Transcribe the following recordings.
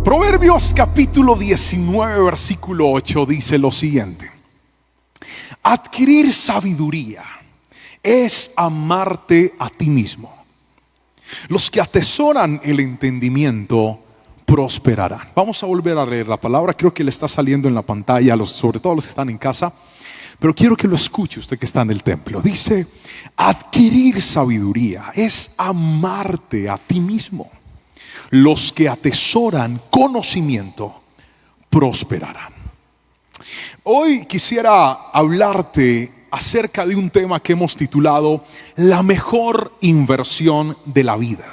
Proverbios capítulo 19 versículo 8 dice lo siguiente: adquirir sabiduría es amarte a ti mismo. Los que atesoran el entendimiento prosperarán. Vamos a volver a leer la palabra. Creo que le está saliendo en la pantalla, sobre todo los que están en casa, pero quiero que lo escuche usted que está en el templo. Dice: adquirir sabiduría es amarte a ti mismo. Los que atesoran conocimiento prosperarán. Hoy quisiera hablarte acerca de un tema que hemos titulado la mejor inversión de la vida.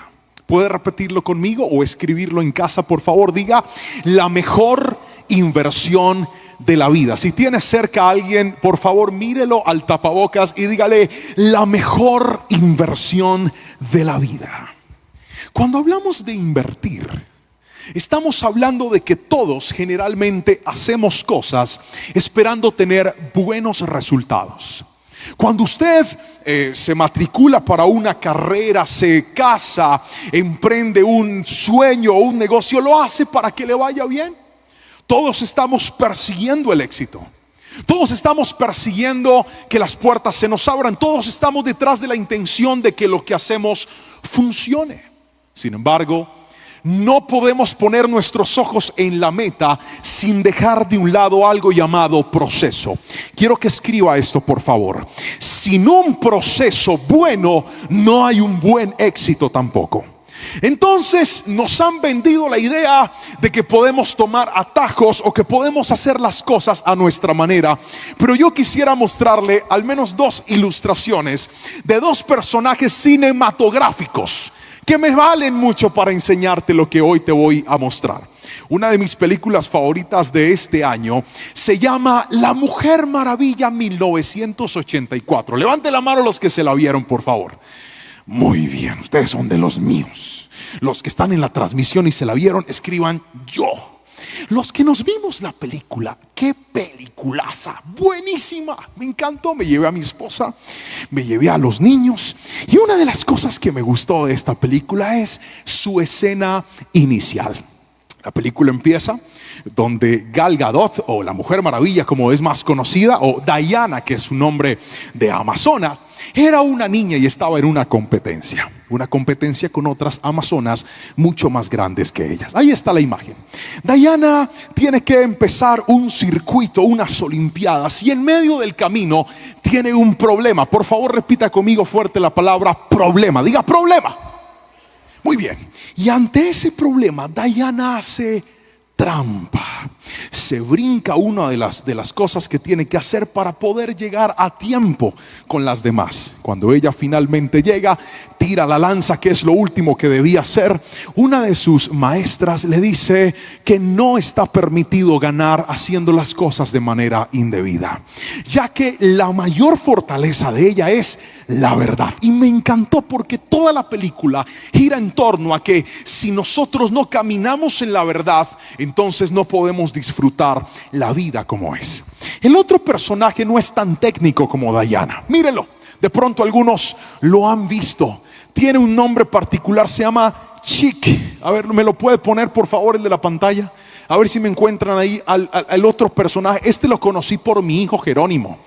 ¿Puede repetirlo conmigo o escribirlo en casa, por favor? Diga: la mejor inversión de la vida. Si tienes cerca a alguien, por favor mírelo al tapabocas y dígale: la mejor inversión de la vida. Cuando hablamos de invertir, estamos hablando de que todos generalmente hacemos cosas esperando tener buenos resultados. Cuando usted se matricula para una carrera, se casa, emprende un sueño o un negocio, lo hace para que le vaya bien. Todos estamos persiguiendo el éxito. Todos estamos persiguiendo que las puertas se nos abran. Todos estamos detrás de la intención de que lo que hacemos funcione. Sin embargo, no podemos poner nuestros ojos en la meta sin dejar de un lado algo llamado proceso. Quiero que escriba esto, por favor. Sin un proceso bueno, no hay un buen éxito tampoco. Entonces nos han vendido la idea de que podemos tomar atajos o que podemos hacer las cosas a nuestra manera. Pero yo quisiera mostrarle al menos dos ilustraciones de dos personajes cinematográficos que me valen mucho para enseñarte lo que hoy te voy a mostrar. Una de mis películas favoritas de este año se llama La Mujer Maravilla 1984. Levante la mano los que se la vieron, por favor. Muy bien, ustedes son de los míos. Los que están en la transmisión y se la vieron, escriban yo. Los que nos vimos la película, qué peliculaza, buenísima, me encantó. Me llevé a mi esposa, me llevé a los niños, y una de las cosas que me gustó de esta película es su escena inicial. La película empieza donde Gal Gadot, o la Mujer Maravilla como es más conocida, o Diana, que es su nombre de Amazonas, era una niña y estaba en una competencia con otras amazonas mucho más grandes que ellas. Ahí está la imagen. Diana tiene que empezar un circuito, unas olimpiadas, y en medio del camino tiene un problema. Por favor, repita conmigo fuerte la palabra problema. Diga: problema. Muy bien. Y ante ese problema, Diana hace trampa. Se brinca una de las cosas que tiene que hacer para poder llegar a tiempo con las demás. Cuando ella finalmente llega, tira la lanza, que es lo último que debía hacer. Una de sus maestras le dice que no está permitido ganar haciendo las cosas de manera indebida, ya que la mayor fortaleza de ella es la verdad. Y me encantó porque toda la película gira en torno a que si nosotros no caminamos en la verdad, entonces no podemos disfrutar la vida como es. El otro personaje no es tan técnico como Diana. Mírenlo, de pronto algunos lo han visto. Tiene un nombre particular, se llama Chick. A ver, ¿me lo puede poner por favor el de la pantalla? A ver si me encuentran ahí al otro personaje. Este lo conocí por mi hijo Jerónimo.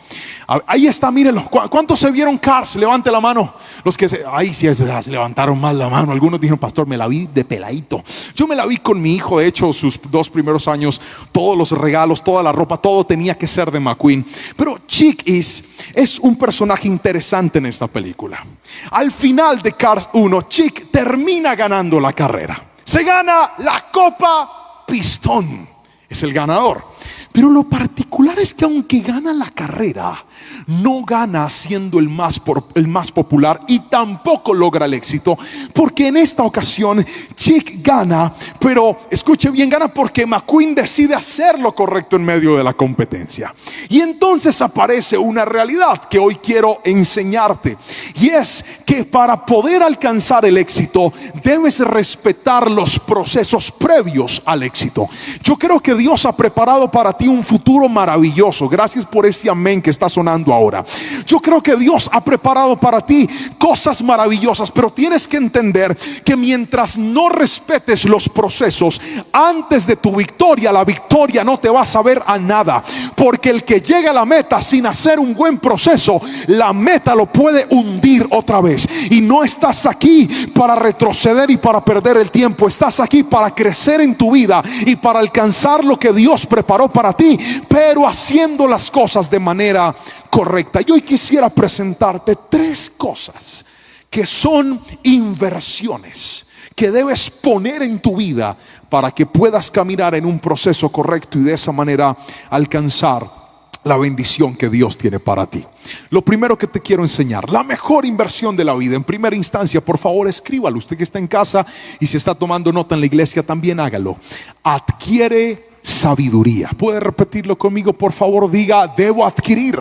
Ahí está, mírenlo. ¿Cuántos se vieron Cars? Levante la mano. Los que ahí sí se levantaron más la mano. Algunos dijeron: pastor, me la vi de peladito. Yo me la vi con mi hijo. De hecho, sus 2 primeros años, todos los regalos, toda la ropa, todo tenía que ser de McQueen. Pero Chick es un personaje interesante en esta película. Al final de Cars 1, Chick termina ganando la carrera. Se gana la Copa Pistón. Es el ganador. Pero lo particular es que aunque gana la carrera, no gana siendo el más popular, y tampoco logra el éxito, porque en esta ocasión Chick gana, pero escuche bien, gana porque McQueen decide hacer lo correcto en medio de la competencia. Y entonces aparece una realidad que hoy quiero enseñarte, y es que para poder alcanzar el éxito debes respetar los procesos previos al éxito. Yo creo que Dios ha preparado para ti ti un futuro maravilloso. Gracias por ese amén que está sonando ahora. Yo creo que Dios ha preparado para ti cosas maravillosas, pero tienes que entender que mientras no respetes los procesos antes de tu victoria, la victoria no te va a saber a nada. Porque el que llega a la meta sin hacer un buen proceso, la meta lo puede hundir otra vez. Y no estás aquí para retroceder y para perder el tiempo. Estás aquí para crecer en tu vida y para alcanzar lo que Dios preparó para ti, pero haciendo las cosas de manera correcta. Y hoy quisiera presentarte 3 cosas que son inversiones que debes poner en tu vida para que puedas caminar en un proceso correcto y de esa manera alcanzar la bendición que Dios tiene para ti. Lo primero que te quiero enseñar, la mejor inversión de la vida. En primera instancia, por favor, escríbalo. Usted que está en casa y si está tomando nota en la iglesia, también hágalo. Adquiere sabiduría. ¿Puede repetirlo conmigo, por favor? Diga: debo adquirir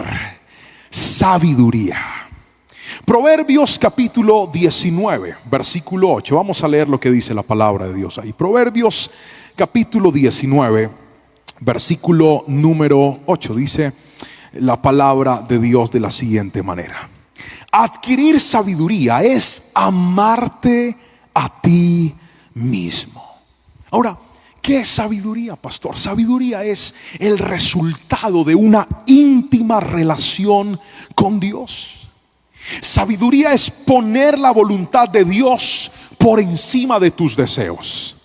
sabiduría. Proverbios capítulo 19, versículo 8. Vamos a leer lo que dice la palabra de Dios ahí. Proverbios capítulo 19, versículo número 8. Dice la palabra de Dios de la siguiente manera: adquirir sabiduría es amarte a ti mismo. Ahora, ¿qué es sabiduría, pastor? Sabiduría es el resultado de una íntima relación con Dios. Sabiduría es poner la voluntad de Dios por encima de tus deseos.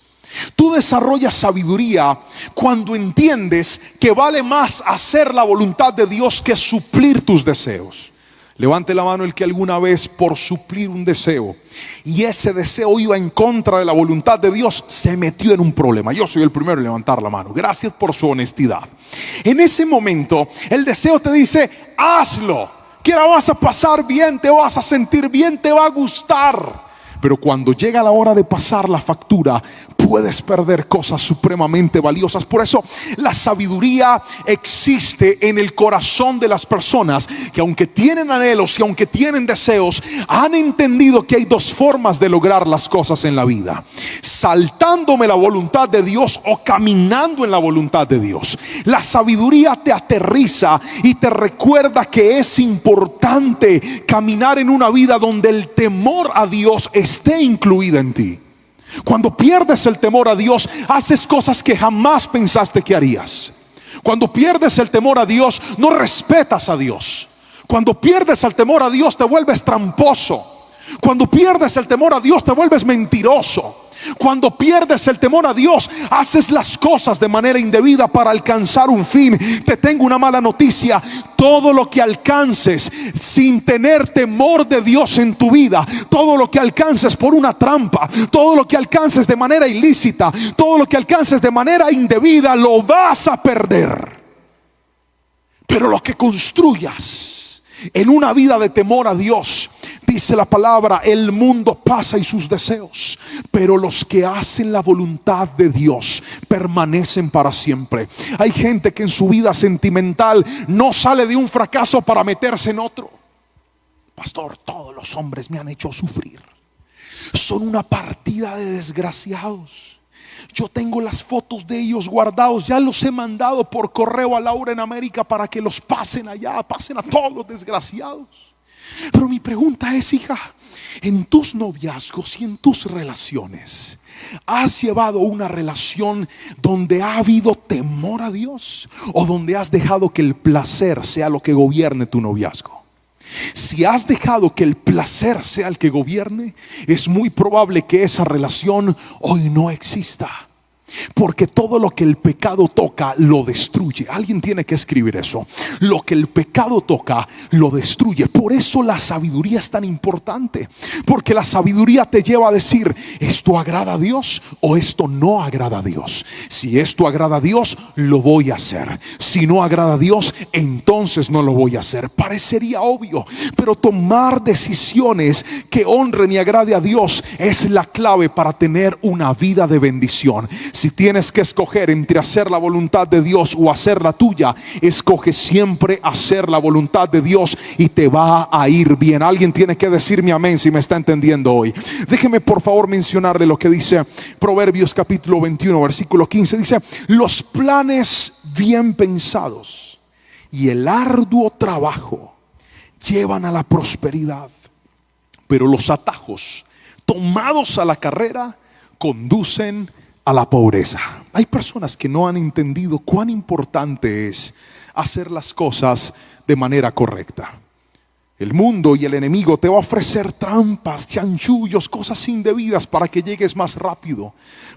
Tú desarrollas sabiduría cuando entiendes que vale más hacer la voluntad de Dios que suplir tus deseos. Levante la mano el que alguna vez, por suplir un deseo, y ese deseo iba en contra de la voluntad de Dios, se metió en un problema. Yo soy el primero en levantar la mano. Gracias por su honestidad. En ese momento el deseo te dice: hazlo, que la vas a pasar bien, te vas a sentir bien, te va a gustar. Pero cuando llega la hora de pasar la factura, puedes perder cosas supremamente valiosas. Por eso la sabiduría existe en el corazón de las personas que, aunque tienen anhelos y aunque tienen deseos, han entendido que hay 2 formas de lograr las cosas en la vida: saltándome la voluntad de Dios o caminando en la voluntad de Dios. La sabiduría te aterriza y te recuerda que es importante caminar en una vida donde el temor a Dios esté incluida en ti. Cuando pierdes el temor a Dios, haces cosas que jamás pensaste que harías. Cuando pierdes el temor a Dios, no respetas a Dios. Cuando pierdes el temor a Dios, te vuelves tramposo. Cuando pierdes el temor a Dios, te vuelves mentiroso. Cuando pierdes el temor a Dios, haces las cosas de manera indebida para alcanzar un fin. Te tengo una mala noticia: todo lo que alcances sin tener temor de Dios en tu vida, todo lo que alcances por una trampa, todo lo que alcances de manera ilícita, todo lo que alcances de manera indebida, lo vas a perder. Pero lo que construyas en una vida de temor a Dios, dice la palabra: el mundo pasa y sus deseos, pero los que hacen la voluntad de Dios permanecen para siempre. Hay gente que en su vida sentimental no sale de un fracaso para meterse en otro. Pastor, todos los hombres me han hecho sufrir. Son una partida de desgraciados. Yo tengo las fotos de ellos guardados, ya los he mandado por correo a Laura en América para que los pasen allá, pasen a todos los desgraciados. Pero mi pregunta es: hija, en tus noviazgos y en tus relaciones, ¿has llevado una relación donde ha habido temor a Dios o donde has dejado que el placer sea lo que gobierne tu noviazgo? Si has dejado que el placer sea el que gobierne, es muy probable que esa relación hoy no exista. Porque todo lo que el pecado toca lo destruye. Alguien tiene que escribir eso: lo que el pecado toca lo destruye. Por eso la sabiduría es tan importante, porque la sabiduría te lleva a decir: esto agrada a Dios o esto no agrada a Dios. Si esto agrada a Dios, lo voy a hacer. Si no agrada a Dios, entonces no lo voy a hacer. Parecería obvio, pero tomar decisiones que honren y agrade a Dios es la clave para tener una vida de bendición. Si tienes que escoger entre hacer la voluntad de Dios o hacer la tuya, escoge siempre hacer la voluntad de Dios y te va a ir bien. Alguien tiene que decirme amén si me está entendiendo hoy. Déjeme por favor mencionarle lo que dice Proverbios capítulo 21 versículo 15. Dice: los planes bien pensados y el arduo trabajo llevan a la prosperidad, pero los atajos tomados a la carrera conducen a la pobreza. Hay personas que no han entendido cuán importante es hacer las cosas de manera correcta. El mundo y el enemigo te va a ofrecer trampas, chanchullos, cosas indebidas para que llegues más rápido.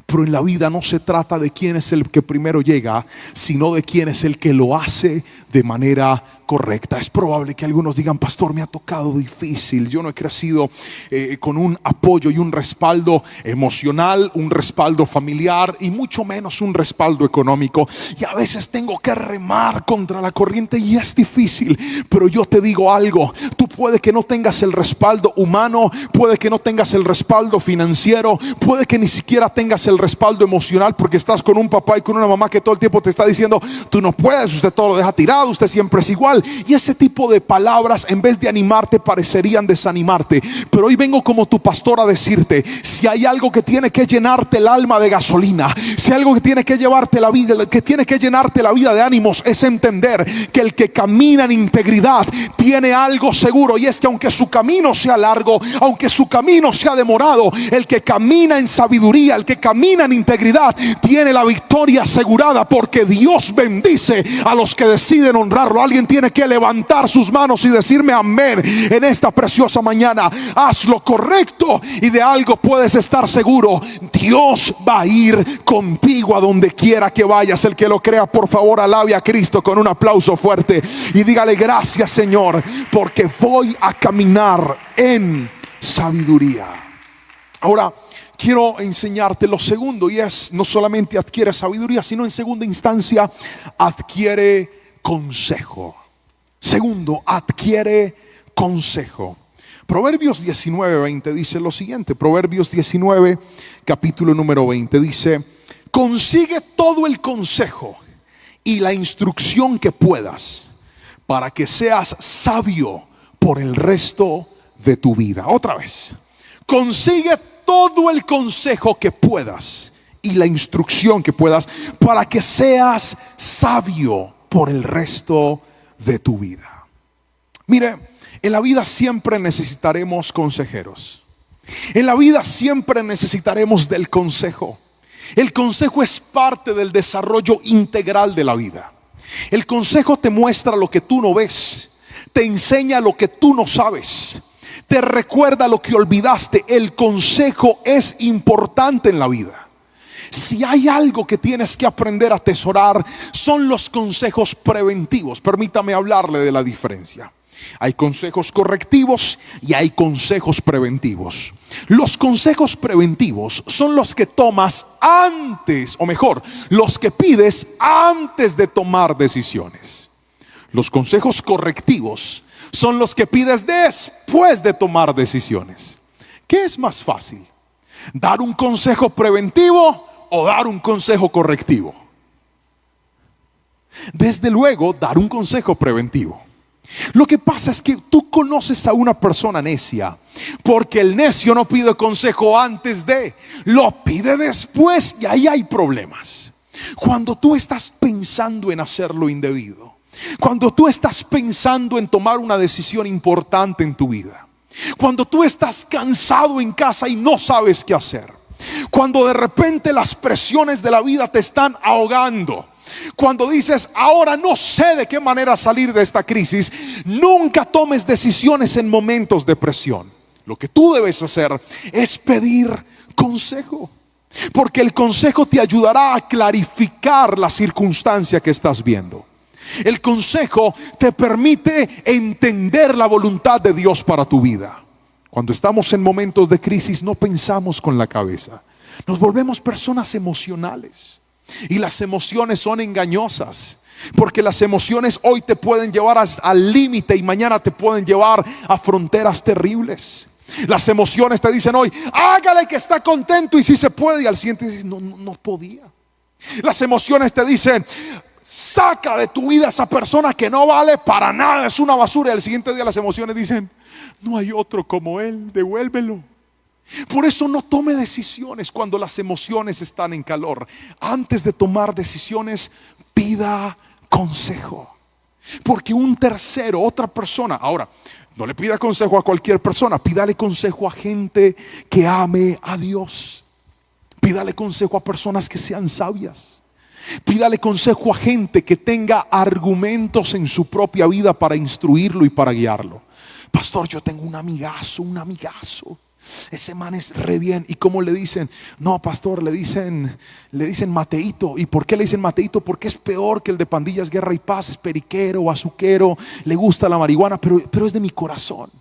Pero en la vida no se trata de quién es el que primero llega, sino de quién es el que lo hace de manera correcta. Es probable que algunos digan: pastor, me ha tocado difícil. Yo no he crecido con un apoyo y un respaldo emocional, un respaldo familiar y mucho menos un respaldo económico. Y a veces tengo que remar contra la corriente y es difícil. Pero yo te digo algo: tú puede que no tengas el respaldo humano, puede que no tengas el respaldo financiero, puede que ni siquiera tengas el respaldo emocional porque estás con un papá y con una mamá que todo el tiempo te está diciendo: tú no puedes, usted todo lo deja tirado, usted siempre es igual. Y ese tipo de palabras, en vez de animarte, parecerían desanimarte. Pero hoy vengo como tu pastor a decirte: si hay algo que tiene que llenarte el alma de gasolina, si hay algo que tiene que llevarte la vida, que tiene que llenarte la vida de ánimos, es entender que el que camina en integridad tiene algo seguro, y es que aunque su camino sea largo, aunque su camino sea demorado, el que camina en sabiduría, el que camina en integridad, tiene la victoria asegurada, porque Dios bendice a los que deciden honrarlo. Alguien tiene que levantar sus manos y decirme amén en esta preciosa mañana. Haz lo correcto y de algo puedes estar seguro: Dios va a ir contigo a donde quiera que vayas. El que lo crea, por favor, alabe a Cristo con un aplauso fuerte y dígale: gracias, Señor, porque voy a caminar en sabiduría. Ahora quiero enseñarte lo segundo, y es: no solamente adquiere sabiduría, sino en segunda instancia adquiere consejo. Segundo, adquiere consejo. Proverbios 19:20 dice lo siguiente. Proverbios 19, capítulo número 20 dice: consigue todo el consejo y la instrucción que puedas, para que seas sabio por el resto de tu vida. Otra vez: consigue todo el consejo que puedas y la instrucción que puedas, para que seas sabio por el resto de tu vida. Mire, en la vida siempre necesitaremos consejeros. En la vida siempre necesitaremos del consejo. El consejo es parte del desarrollo integral de la vida. El consejo te muestra lo que tú no ves, te enseña lo que tú no sabes, te recuerda lo que olvidaste. El consejo es importante en la vida. Si hay algo que tienes que aprender a atesorar, son los consejos preventivos. Permítame hablarle de la diferencia. Hay consejos correctivos y hay consejos preventivos. Los consejos preventivos son los que tomas antes, o mejor, los que pides antes de tomar decisiones. Los consejos correctivos son los que pides después de tomar decisiones. ¿Qué es más fácil? ¿Dar un consejo preventivo o dar un consejo correctivo? Desde luego, dar un consejo preventivo. Lo que pasa es que tú conoces a una persona necia, porque el necio no pide consejo antes de, lo pide después, y ahí hay problemas. Cuando tú estás pensando en hacer lo indebido, cuando tú estás pensando en tomar una decisión importante en tu vida, cuando tú estás cansado en casa y no sabes qué hacer, cuando de repente las presiones de la vida te están ahogando, cuando dices: ahora no sé de qué manera salir de esta crisis, nunca tomes decisiones en momentos de presión. Lo que tú debes hacer es pedir consejo, porque el consejo te ayudará a clarificar la circunstancia que estás viendo. El consejo te permite entender la voluntad de Dios para tu vida. Cuando estamos en momentos de crisis, no pensamos con la cabeza, nos volvemos personas emocionales. Y las emociones son engañosas, porque las emociones hoy te pueden llevar al límite y mañana te pueden llevar a fronteras terribles. Las emociones te dicen hoy: hágale que está contento y si se puede, y al siguiente dices: no podía. Las emociones te dicen: saca de tu vida a esa persona que no vale para nada, es una basura, y al siguiente día las emociones dicen: no hay otro como él, devuélvelo. Por eso no tome decisiones cuando las emociones están en calor. Antes de tomar decisiones, pida consejo. Porque un tercero, otra persona, ahora, no le pida consejo a cualquier persona, pídale consejo a gente que ame a Dios. Pídale consejo a personas que sean sabias. Pídale consejo a gente que tenga argumentos en su propia vida para instruirlo y para guiarlo. Pastor, yo tengo un amigazo. Ese man es re bien. ¿Y cómo le dicen? No, pastor, le dicen Mateito. ¿Y por qué le dicen Mateito? Porque es peor que el de Pandillas, Guerra y Paz. Es periquero, bazuquero, le gusta la marihuana, pero es de mi corazón.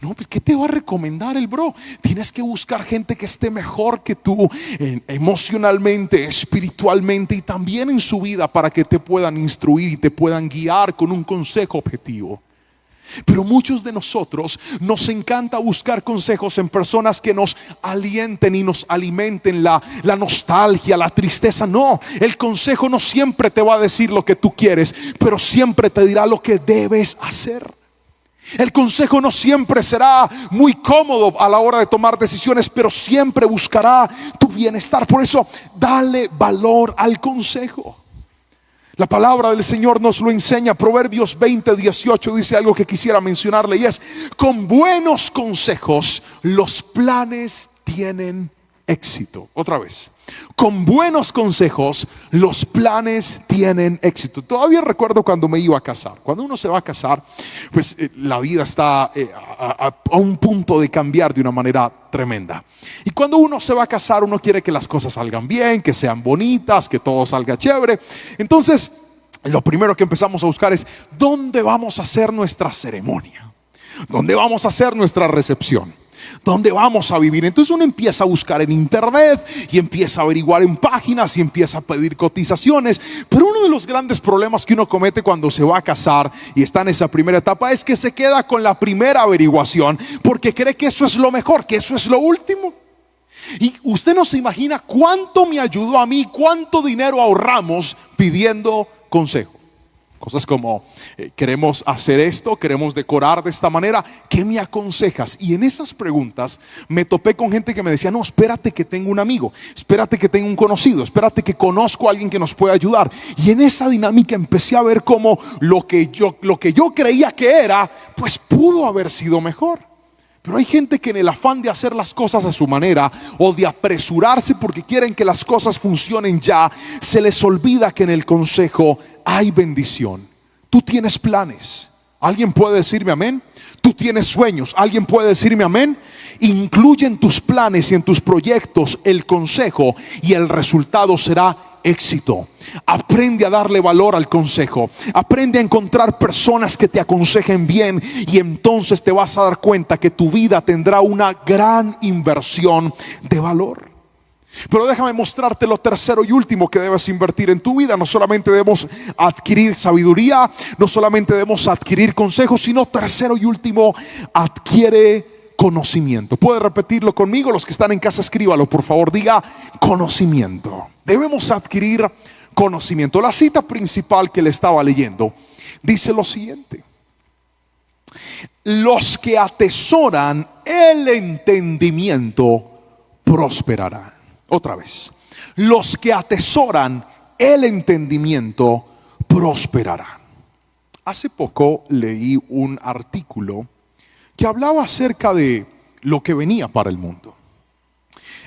No, pues ¿qué te va a recomendar el bro? Tienes que buscar gente que esté mejor que tú emocionalmente, espiritualmente y también en su vida, para que te puedan instruir y te puedan guiar con un consejo objetivo. Pero muchos de nosotros nos encanta buscar consejos en personas que nos alienten y nos alimenten la nostalgia, la tristeza. No, el consejo no siempre te va a decir lo que tú quieres, pero siempre te dirá lo que debes hacer. El consejo no siempre será muy cómodo a la hora de tomar decisiones, pero siempre buscará tu bienestar. Por eso, dale valor al consejo. La palabra del Señor nos lo enseña. Proverbios 20:18 dice algo que quisiera mencionarle, y es: con buenos consejos los planes tienen éxito. Otra vez, con buenos consejos los planes tienen éxito. Todavía recuerdo cuando me iba a casar. Cuando uno se va a casar, pues la vida está a un punto de cambiar de una manera tremenda. Y cuando uno se va a casar, uno quiere que las cosas salgan bien, que sean bonitas, que todo salga chévere. Entonces, lo primero que empezamos a buscar es: ¿dónde vamos a hacer nuestra ceremonia? ¿Dónde vamos a hacer nuestra recepción? ¿Dónde vamos a vivir? Entonces uno empieza a buscar en internet y empieza a averiguar en páginas y empieza a pedir cotizaciones. Pero uno de los grandes problemas que uno comete cuando se va a casar y está en esa primera etapa es que se queda con la primera averiguación, porque cree que eso es lo mejor, que eso es lo último. Y usted no se imagina cuánto me ayudó a mí, cuánto dinero ahorramos pidiendo consejo. Cosas como, queremos hacer esto, queremos decorar de esta manera, ¿qué me aconsejas? Y en esas preguntas me topé con gente que me decía: no, espérate que tengo un amigo, espérate que tengo un conocido, espérate que conozco a alguien que nos pueda ayudar. Y en esa dinámica empecé a ver cómo lo que yo creía que era, pues pudo haber sido mejor. Pero hay gente que en el afán de hacer las cosas a su manera, o de apresurarse porque quieren que las cosas funcionen ya, se les olvida que en el consejo hay bendición. Tú tienes planes. ¿Alguien puede decirme amén? Tú tienes sueños. ¿Alguien puede decirme amén? Incluye en tus planes y en tus proyectos el consejo, y el resultado será éxito. Aprende a darle valor al consejo. Aprende a encontrar personas que te aconsejen bien, y entonces te vas a dar cuenta que tu vida tendrá una gran inversión de valor. Pero déjame mostrarte lo tercero y último que debes invertir en tu vida. No solamente debemos adquirir sabiduría, no solamente debemos adquirir consejos, sino tercero y último, adquiere conocimiento. ¿Puede repetirlo conmigo? Los que están en casa, escríbalo por favor. Diga: conocimiento. Debemos adquirir conocimiento. La cita principal que le estaba leyendo dice lo siguiente: los que atesoran el entendimiento prosperarán. Otra vez, los que atesoran el entendimiento prosperarán. Hace poco leí un artículo que hablaba acerca de lo que venía para el mundo.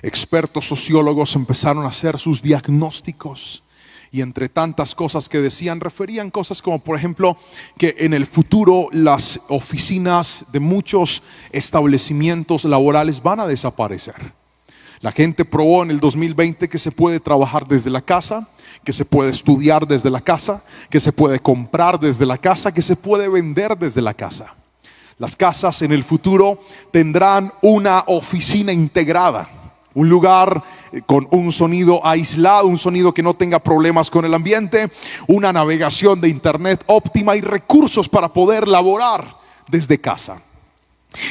Expertos sociólogos empezaron a hacer sus diagnósticos, y entre tantas cosas que decían, referían cosas como, por ejemplo, que en el futuro las oficinas de muchos establecimientos laborales van a desaparecer. La gente probó en el 2020 que se puede trabajar desde la casa, que se puede estudiar desde la casa, que se puede comprar desde la casa, que se puede vender desde la casa. Las casas en el futuro tendrán una oficina integrada, un lugar con un sonido aislado, un sonido que no tenga problemas con el ambiente, una navegación de internet óptima y recursos para poder laborar desde casa.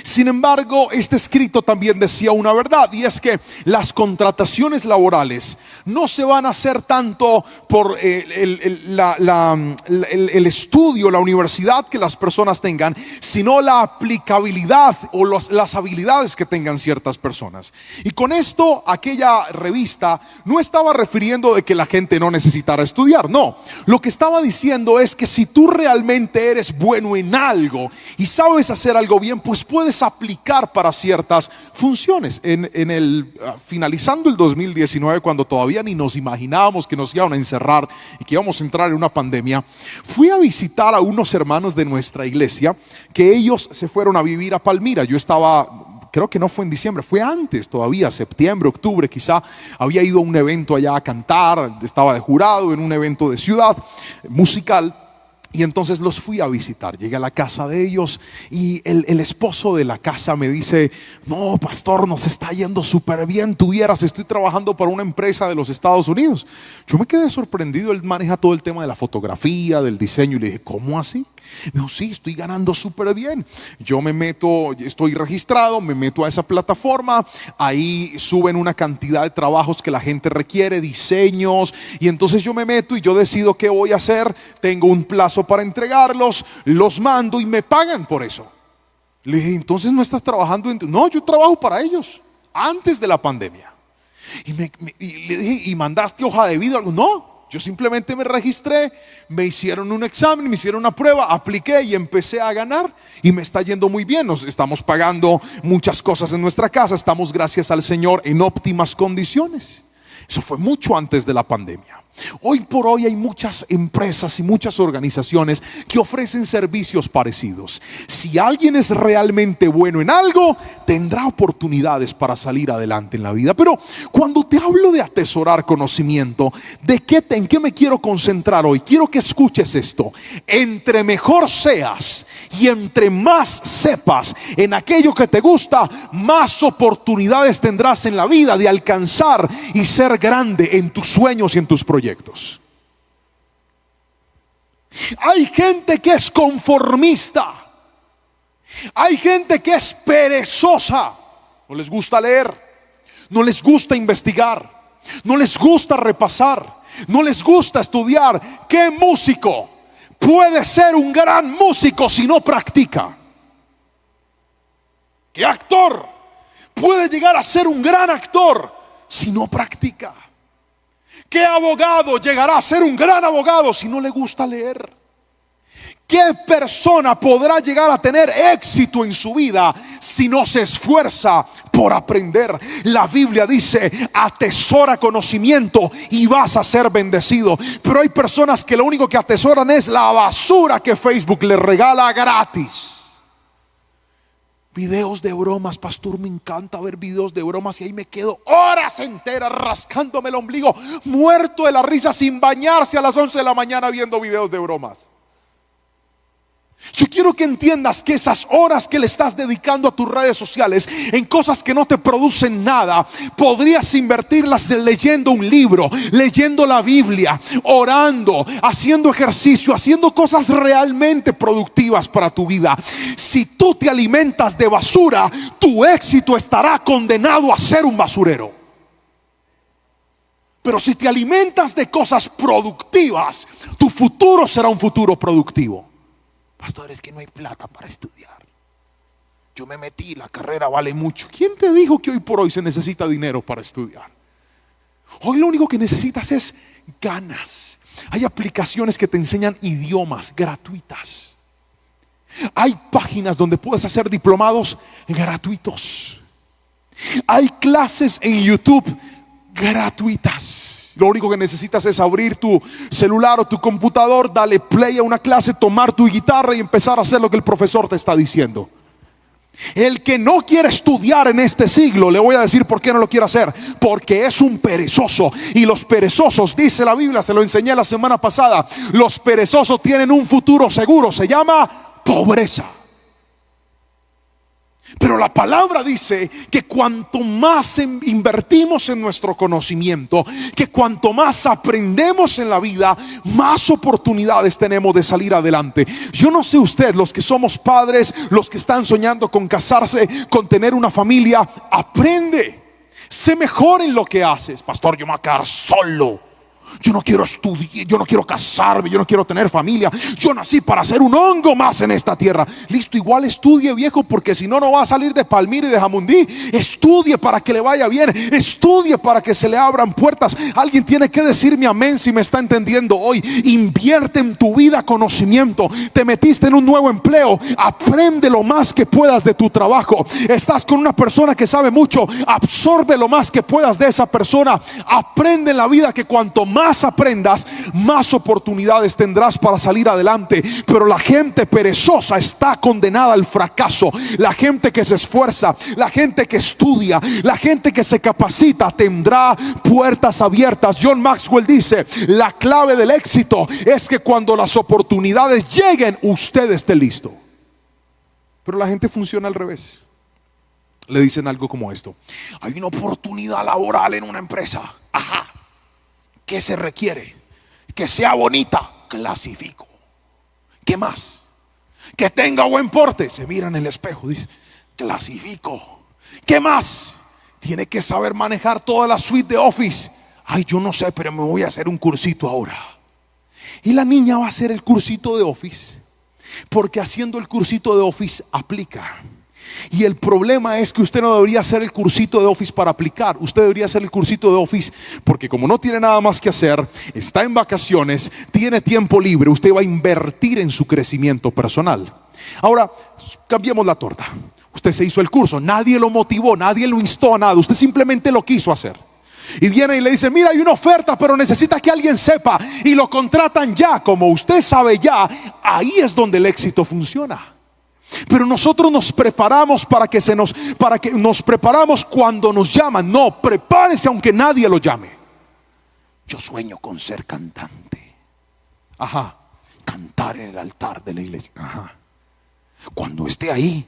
Sin embargo, este escrito también decía una verdad, y es que las contrataciones laborales no se van a hacer tanto por el estudio, la universidad que las personas tengan, sino la aplicabilidad o las habilidades que tengan ciertas personas. Y con esto, aquella revista no estaba refiriendo de que la gente no necesitara estudiar, no. Lo que estaba diciendo es que si tú realmente eres bueno en algo y sabes hacer algo bien, pues puedes aplicar para ciertas funciones. Finalizando el 2019, cuando todavía ni nos imaginábamos que nos iban a encerrar y que íbamos a entrar en una pandemia, fui a visitar a unos hermanos de nuestra iglesia que ellos se fueron a vivir a Palmira. Yo estaba, creo que no fue en diciembre, fue antes todavía, septiembre, octubre quizá. Había ido a un evento allá a cantar, estaba de jurado en un evento de ciudad musical. Y entonces los fui a visitar. Llegué a la casa de ellos y el esposo de la casa me dice: no, pastor, nos está yendo súper bien. Tuvieras, estoy trabajando para una empresa de los Estados Unidos. Yo me quedé sorprendido. Él maneja todo el tema de la fotografía, del diseño. Y le dije: ¿cómo así? Me dijo: sí, estoy ganando súper bien. Yo me meto, estoy registrado, me meto a esa plataforma. Ahí suben una cantidad de trabajos que la gente requiere, diseños. Y entonces yo me meto y yo decido qué voy a hacer. Tengo un plazo para entregarlos, los mando y me pagan por eso. Le dije: entonces no estás trabajando no, yo trabajo para ellos antes de la pandemia. Y le dije: ¿y mandaste hoja de vida? No, yo simplemente me registré, me hicieron un examen, me hicieron una prueba, apliqué y empecé a ganar y me está yendo muy bien. Nos estamos pagando muchas cosas en nuestra casa, estamos, gracias al Señor, en óptimas condiciones. Eso fue mucho antes de la pandemia. Hoy por hoy hay muchas empresas y muchas organizaciones que ofrecen servicios parecidos. Si alguien es realmente bueno en algo, tendrá oportunidades para salir adelante en la vida. Pero cuando te hablo de atesorar conocimiento, ¿en qué me quiero concentrar hoy? Quiero que escuches esto. Entre mejor seas y entre más sepas en aquello que te gusta, más oportunidades tendrás en la vida de alcanzar y ser grande en tus sueños y en tus proyectos. Hay gente que es conformista. Hay gente que es perezosa. No les gusta leer, no les gusta investigar, no les gusta repasar, no les gusta estudiar. ¿Qué músico puede ser un gran músico si no practica? ¿Qué actor puede llegar a ser un gran actor si no practica? ¿Qué abogado llegará a ser un gran abogado si no le gusta leer? ¿Qué persona podrá llegar a tener éxito en su vida si no se esfuerza por aprender? La Biblia dice: atesora conocimiento y vas a ser bendecido. Pero hay personas que lo único que atesoran es la basura que Facebook les regala gratis. Videos de bromas, pastor, me encanta ver videos de bromas y ahí me quedo horas enteras rascándome el ombligo, muerto de la risa, sin bañarse a las 11 de la mañana viendo videos de bromas. Yo quiero que entiendas que esas horas que le estás dedicando a tus redes sociales en cosas que no te producen nada, podrías invertirlas en leyendo un libro, leyendo la Biblia, orando, haciendo ejercicio, haciendo cosas realmente productivas para tu vida. Si tú te alimentas de basura, tu éxito estará condenado a ser un basurero. Pero si te alimentas de cosas productivas, tu futuro será un futuro productivo. Pastor, es que no hay plata para estudiar. Yo me metí, la carrera vale mucho. ¿Quién te dijo que hoy por hoy se necesita dinero para estudiar? Hoy lo único que necesitas es ganas. Hay aplicaciones que te enseñan idiomas gratuitas. Hay páginas donde puedes hacer diplomados gratuitos. Hay clases en YouTube gratuitas. Lo único que necesitas es abrir tu celular o tu computador, darle play a una clase, tomar tu guitarra y empezar a hacer lo que el profesor te está diciendo. El que no quiere estudiar en este siglo, le voy a decir por qué no lo quiere hacer: porque es un perezoso. Y los perezosos, dice la Biblia, se lo enseñé la semana pasada, los perezosos tienen un futuro seguro, se llama pobreza. Pero la palabra dice que cuanto más invertimos en nuestro conocimiento, que cuanto más aprendemos en la vida, más oportunidades tenemos de salir adelante. Yo no sé usted, los que somos padres, los que están soñando con casarse, con tener una familia, aprende, sé mejor en lo que haces. Pastor, yo me voy a quedar solo. Yo no quiero estudiar, yo no quiero casarme, yo no quiero tener familia. Yo nací para ser un hongo más en esta tierra. Listo, igual estudie, viejo, porque si no, no va a salir de Palmira y de Jamundí. Estudie para que le vaya bien. Estudie para que se le abran puertas. Alguien tiene que decirme amén si me está entendiendo hoy. Invierte en tu vida conocimiento. Te metiste en un nuevo empleo, aprende lo más que puedas de tu trabajo. Estás con una persona que sabe mucho, absorbe lo más que puedas de esa persona. Aprende en la vida que cuanto más aprendas, más oportunidades tendrás para salir adelante. Pero la gente perezosa está condenada al fracaso. La gente que se esfuerza, la gente que estudia, la gente que se capacita tendrá puertas abiertas. John Maxwell dice: la clave del éxito es que cuando las oportunidades lleguen, usted esté listo. Pero la gente funciona al revés. Le dicen algo como esto: hay una oportunidad laboral en una empresa. Ajá. ¿Qué se requiere? Que sea bonita. Clasifico. ¿Qué más? Que tenga buen porte. Se mira en el espejo, dice: clasifico. ¿Qué más? Tiene que saber manejar toda la suite de Office. Ay, yo no sé, pero me voy a hacer un cursito ahora. Y la niña va a hacer el cursito de Office, porque haciendo el cursito de Office aplica. Y el problema es que usted no debería hacer el cursito de Office para aplicar. Usted debería hacer el cursito de Office porque como no tiene nada más que hacer, está en vacaciones, tiene tiempo libre, usted va a invertir en su crecimiento personal. Ahora, cambiemos la torta. Usted se hizo el curso, nadie lo motivó, nadie lo instó a nada, usted simplemente lo quiso hacer. Y viene y le dice: mira, hay una oferta, pero necesita que alguien sepa. Y lo contratan ya. Como usted sabe ya, ahí es donde el éxito funciona. Pero nosotros nos preparamos para que nos preparamos cuando nos llaman. No, prepárese aunque nadie lo llame. Yo sueño con ser cantante. Ajá. Cantar en el altar de la iglesia. Ajá. Cuando esté ahí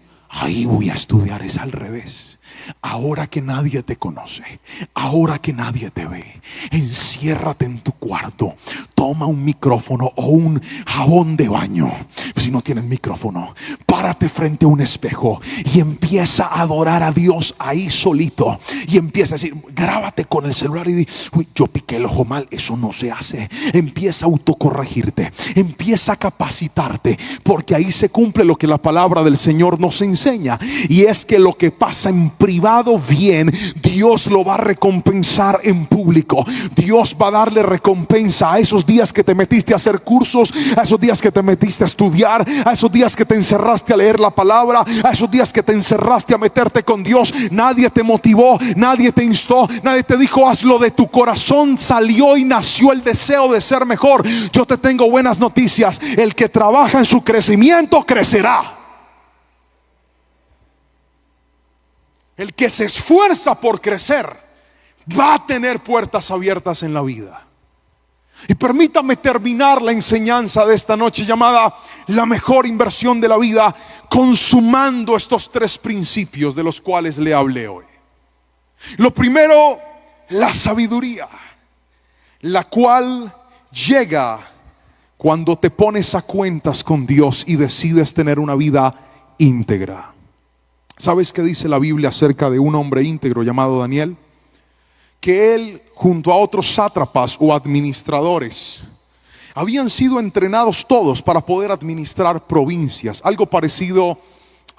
voy a estudiar. Es al revés. Ahora que nadie te conoce, ahora que nadie te ve, enciérrate en tu cuarto, toma un micrófono o un jabón de baño. Si no tienes micrófono, párate frente a un espejo y empieza a adorar a Dios ahí solito. Y empieza a decir, grábate con el celular y di: uy, yo piqué el ojo mal, eso no se hace. Empieza a autocorregirte, empieza a capacitarte, porque ahí se cumple lo que la palabra del Señor nos enseña, y es que lo que pasa en privado bien, Dios lo va a recompensar en público. Dios va a darle recompensa a esos días que te metiste a hacer cursos, a esos días que te metiste a estudiar, a esos días que te encerraste a leer la palabra, a esos días que te encerraste a meterte con Dios. Nadie te motivó, nadie te instó, nadie te dijo: hazlo de tu corazón. Salió y nació el deseo de ser mejor. Yo te tengo buenas noticias: el que trabaja en su crecimiento crecerá. El que se esfuerza por crecer va a tener puertas abiertas en la vida. Y permítame terminar la enseñanza de esta noche, llamada la mejor inversión de la vida, consumando estos 3 principios de los cuales le hablé hoy. Lo primero, la sabiduría, la cual llega cuando te pones a cuentas con Dios y decides tener una vida íntegra. ¿Sabes qué dice la Biblia acerca de un hombre íntegro llamado Daniel? Que él, junto a otros sátrapas o administradores, habían sido entrenados todos para poder administrar provincias. Algo parecido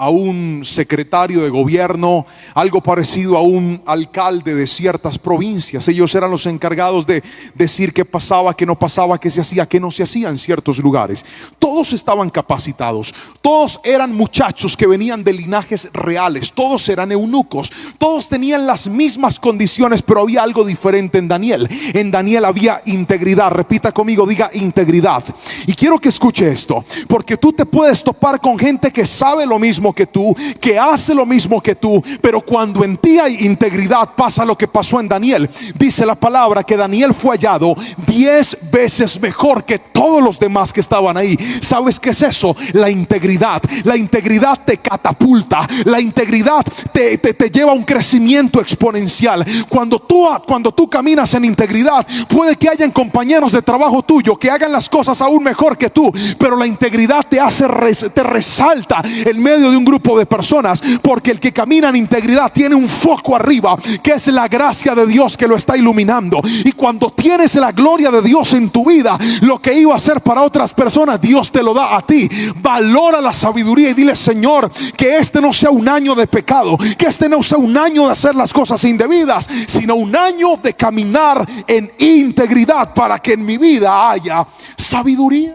a un secretario de gobierno, algo parecido a un alcalde de ciertas provincias. Ellos eran los encargados de decir qué pasaba, qué no pasaba, qué se hacía, qué no se hacía en ciertos lugares. Todos estaban capacitados, todos eran muchachos que venían de linajes reales, todos eran eunucos, todos tenían las mismas condiciones, pero había algo diferente en Daniel. En Daniel había integridad. Repita conmigo, diga integridad. Y quiero que escuche esto, porque tú te puedes topar con gente que sabe lo mismo mismo que tú, que hace lo mismo que tú, pero cuando en ti hay integridad pasa lo que pasó en Daniel. Dice la palabra que Daniel fue hallado 10 veces mejor que todos los demás que estaban ahí. ¿Sabes qué es eso? La integridad. La integridad te catapulta, la integridad te lleva a un crecimiento exponencial. Cuando tú caminas en integridad, puede que hayan compañeros de trabajo tuyo que hagan las cosas aún mejor que tú, pero la integridad te resalta en medio de un grupo de personas, porque el que camina en integridad tiene un foco arriba, que es la gracia de Dios que lo está iluminando. Y cuando tienes la gloria de Dios en tu vida, lo que iba a ser para otras personas, Dios te lo da a ti. Valora la sabiduría y dile: Señor, que este no sea un año de pecado, que este no sea un año de hacer las cosas indebidas, sino un año de caminar en integridad, para que en mi vida haya sabiduría.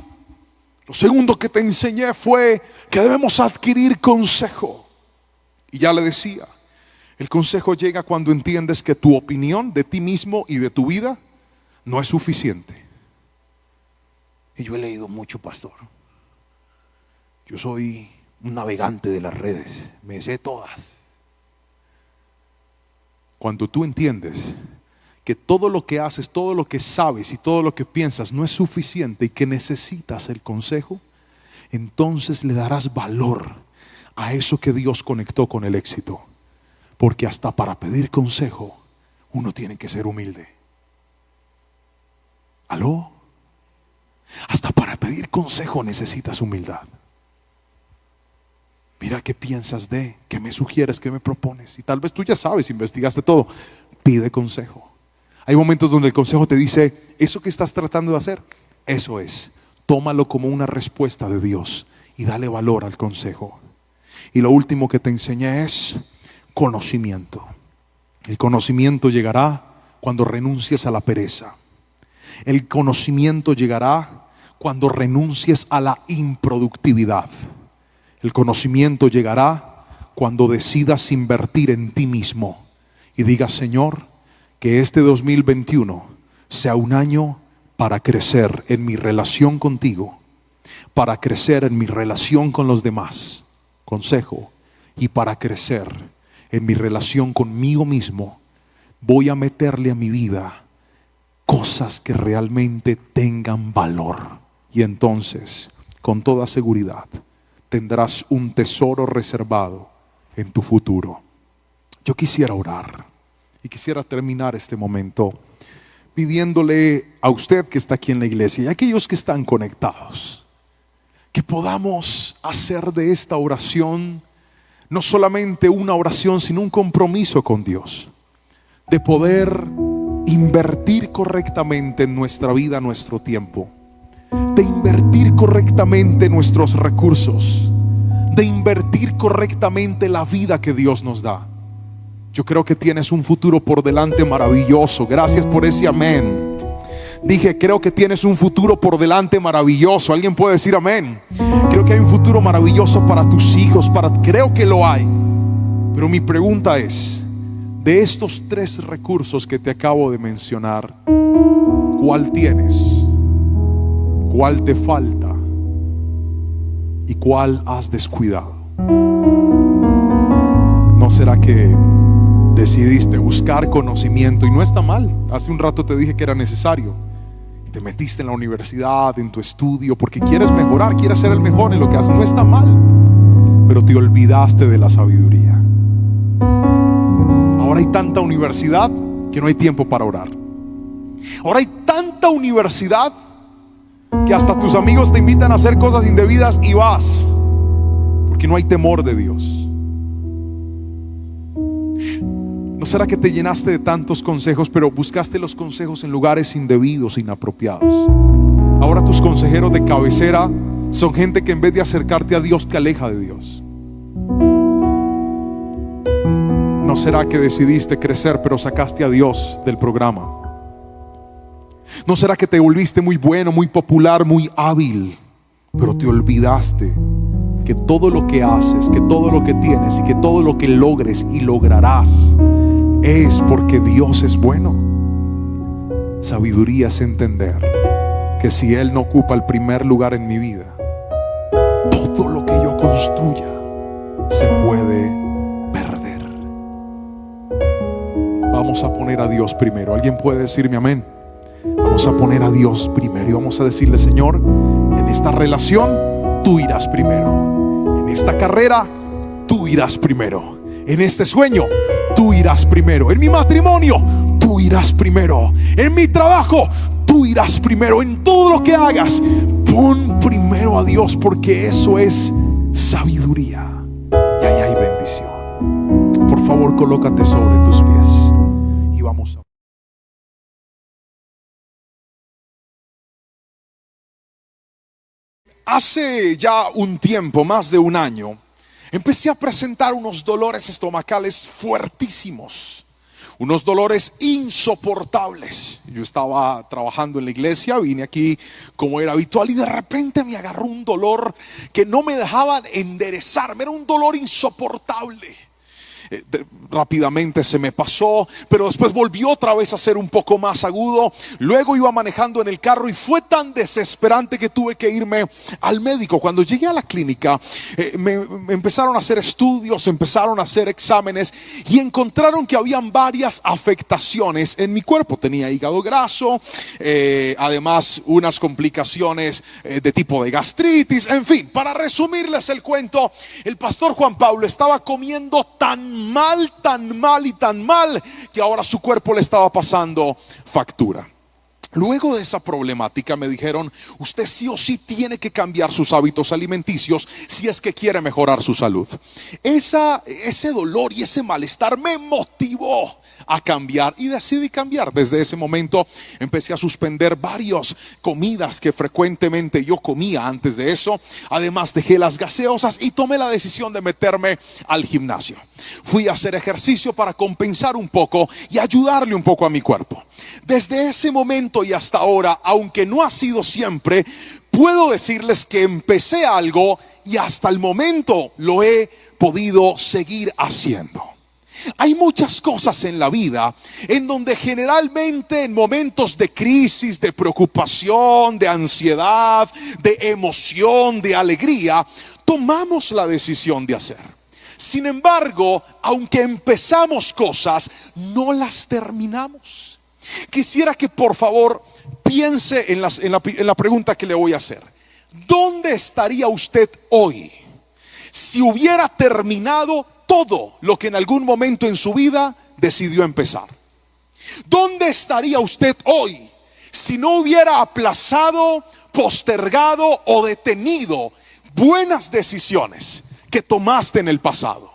Lo segundo que te enseñé fue que debemos adquirir consejo. Y ya le decía, el consejo llega cuando entiendes que tu opinión de ti mismo y de tu vida no es suficiente. Y yo he leído mucho, pastor. Yo soy un navegante de las redes, me sé todas. Cuando tú entiendes que todo lo que haces, todo lo que sabes y todo lo que piensas no es suficiente y que necesitas el consejo, entonces le darás valor a eso que Dios conectó con el éxito. Porque hasta para pedir consejo uno tiene que ser humilde. ¿Aló? Hasta para pedir consejo necesitas humildad. Mira, ¿qué piensas de? ¿Qué me sugieres? ¿Qué me propones? Y tal vez tú ya sabes, investigaste todo. Pide consejo. Hay momentos donde el consejo te dice: eso que estás tratando de hacer, eso es. Tómalo como una respuesta de Dios y dale valor al consejo. Y lo último que te enseñé es conocimiento. El conocimiento llegará cuando renuncies a la pereza. El conocimiento llegará cuando renuncies a la improductividad. El conocimiento llegará cuando decidas invertir en ti mismo y digas: Señor, que este 2021 sea un año para crecer en mi relación contigo, para crecer en mi relación con los demás, consejo, y para crecer en mi relación conmigo mismo. Voy a meterle a mi vida cosas que realmente tengan valor, y entonces, con toda seguridad, tendrás un tesoro reservado en tu futuro. Yo quisiera orar y quisiera terminar este momento pidiéndole a usted que está aquí en la iglesia y a aquellos que están conectados, que podamos hacer de esta oración no solamente una oración, sino un compromiso con Dios, de poder invertir correctamente en nuestra vida, nuestro tiempo, de invertir correctamente nuestros recursos, de invertir correctamente la vida que Dios nos da. Yo creo que tienes un futuro por delante maravilloso. Gracias por ese amén. Dije, creo que tienes un futuro por delante maravilloso. ¿Alguien puede decir amén? Creo que hay un futuro maravilloso para tus hijos, creo que lo hay. Pero mi pregunta es, de estos 3 recursos que te acabo de mencionar, ¿cuál tienes? ¿Cuál te falta? ¿Y cuál has descuidado? ¿No será que decidiste buscar conocimiento? Y no está mal. Hace un rato te dije que era necesario. Te metiste en la universidad, en tu estudio, porque quieres mejorar, quieres ser el mejor en lo que haces. No está mal. Pero te olvidaste de la sabiduría. Ahora hay tanta universidad que no hay tiempo para orar. Ahora hay tanta universidad que hasta tus amigos te invitan a hacer cosas indebidas y vas, porque no hay temor de Dios. ¿No será que te llenaste de tantos consejos, pero buscaste los consejos en lugares indebidos, inapropiados? Ahora tus consejeros de cabecera son gente que en vez de acercarte a Dios, te aleja de Dios. ¿No será que decidiste crecer, pero sacaste a Dios del programa? ¿No será que te volviste muy bueno, muy popular, muy hábil, pero te olvidaste que todo lo que haces, que todo lo que tienes y que todo lo que logres y lograrás es porque Dios es bueno? Sabiduría es entender que si Él no ocupa el primer lugar en mi vida, todo lo que yo construya se puede perder. Vamos a poner a Dios primero. ¿Alguien puede decirme amén? Vamos a poner a Dios primero y vamos a decirle: Señor, en esta relación tú irás primero. En esta carrera tú irás primero. En este sueño tú irás primero. En mi matrimonio tú irás primero. En mi trabajo tú irás primero. En todo lo que hagas, pon primero a Dios, porque eso es sabiduría y ahí hay bendición. Por favor, colócate sobre tus pies y vamos a... Hace ya un tiempo, más de un año, empecé a presentar unos dolores estomacales fuertísimos, unos dolores insoportables. Yo estaba trabajando en la iglesia, vine aquí como era habitual y de repente me agarró un dolor que no me dejaba enderezarme, era un dolor insoportable. Rápidamente se me pasó, pero después volvió otra vez a ser un poco más agudo. Luego iba manejando en el carro y fue tan desesperante que tuve que irme al médico. Cuando llegué a la clínica, me empezaron a hacer estudios, empezaron a hacer exámenes y encontraron que habían varias afectaciones en mi cuerpo. Tenía hígado graso, además unas complicaciones de tipo de gastritis. En fin, para resumirles el cuento, el pastor Juan Pablo estaba comiendo tan mal y tan mal que ahora su cuerpo le estaba pasando factura. Luego de esa problemática me dijeron: usted sí o sí tiene que cambiar sus hábitos alimenticios si es que quiere mejorar su salud. Ese dolor y ese malestar me motivó a cambiar y decidí cambiar. Desde ese momento empecé a suspender varias comidas que frecuentemente yo comía antes de eso. Además dejé las gaseosas y tomé la decisión de meterme al gimnasio. Fui a hacer ejercicio para compensar un poco y ayudarle un poco a mi cuerpo. Desde ese momento y hasta ahora, aunque no ha sido siempre, puedo decirles que empecé algo y hasta el momento lo he podido seguir haciendo. Hay muchas cosas en la vida en donde generalmente en momentos de crisis, de preocupación, de ansiedad, de emoción, de alegría, tomamos la decisión de hacer. Sin embargo, aunque empezamos cosas, no las terminamos. Quisiera que por favor piense en la pregunta que le voy a hacer. ¿Dónde estaría usted hoy si hubiera terminado todo lo que en algún momento en su vida decidió empezar? ¿Dónde estaría usted hoy si no hubiera aplazado, postergado o detenido buenas decisiones que tomaste en el pasado?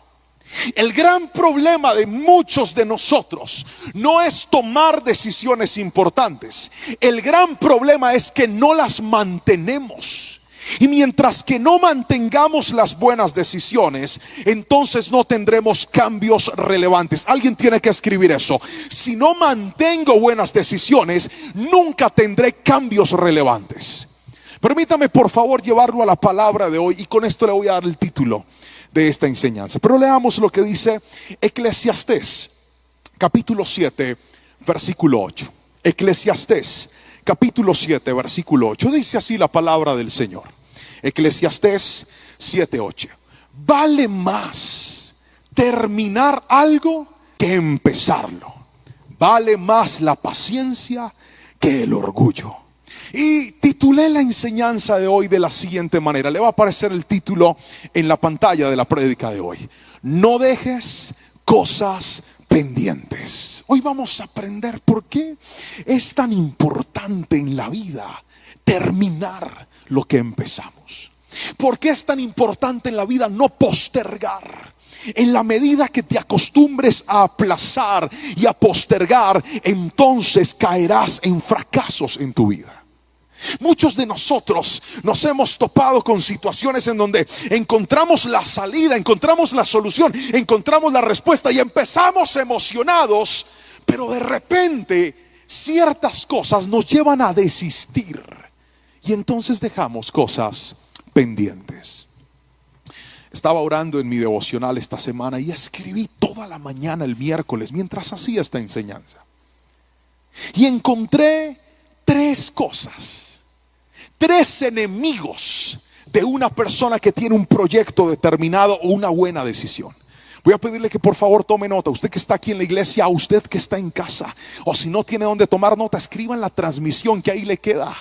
El gran problema de muchos de nosotros no es tomar decisiones importantes. El gran problema es que no las mantenemos. Y mientras que no mantengamos las buenas decisiones, entonces no tendremos cambios relevantes. Alguien tiene que escribir eso. Si no mantengo buenas decisiones, nunca tendré cambios relevantes. Permítame por favor llevarlo a la palabra de hoy, y con esto le voy a dar el título de esta enseñanza. Pero leamos lo que dice Eclesiastés capítulo 7 versículo 8. Eclesiastés capítulo 7 versículo 8. Dice así la palabra del Señor. Eclesiastés 7:8. Vale más terminar algo que empezarlo. Vale más la paciencia que el orgullo. Y titulé la enseñanza de hoy de la siguiente manera. Le va a aparecer el título en la pantalla de la prédica de hoy: no dejes cosas pendientes. Hoy vamos a aprender por qué es tan importante en la vida terminar lo que empezamos. ¿Por qué es tan importante en la vida no postergar? En la medida que te acostumbres a aplazar y a postergar, entonces caerás en fracasos en tu vida. Muchos de nosotros nos hemos topado con situaciones en donde encontramos la salida, encontramos la solución, encontramos la respuesta y empezamos emocionados, pero de repente ciertas cosas nos llevan a desistir y entonces dejamos cosas pendientes. Estaba orando en mi devocional esta semana y escribí toda la mañana el miércoles mientras hacía esta enseñanza, y encontré tres cosas, tres enemigos de una persona que tiene un proyecto determinado o una buena decisión. Voy a pedirle que por favor tome nota. Usted que está aquí en la iglesia, a usted que está en casa, o si no tiene donde tomar nota, escriba en la transmisión que ahí le queda.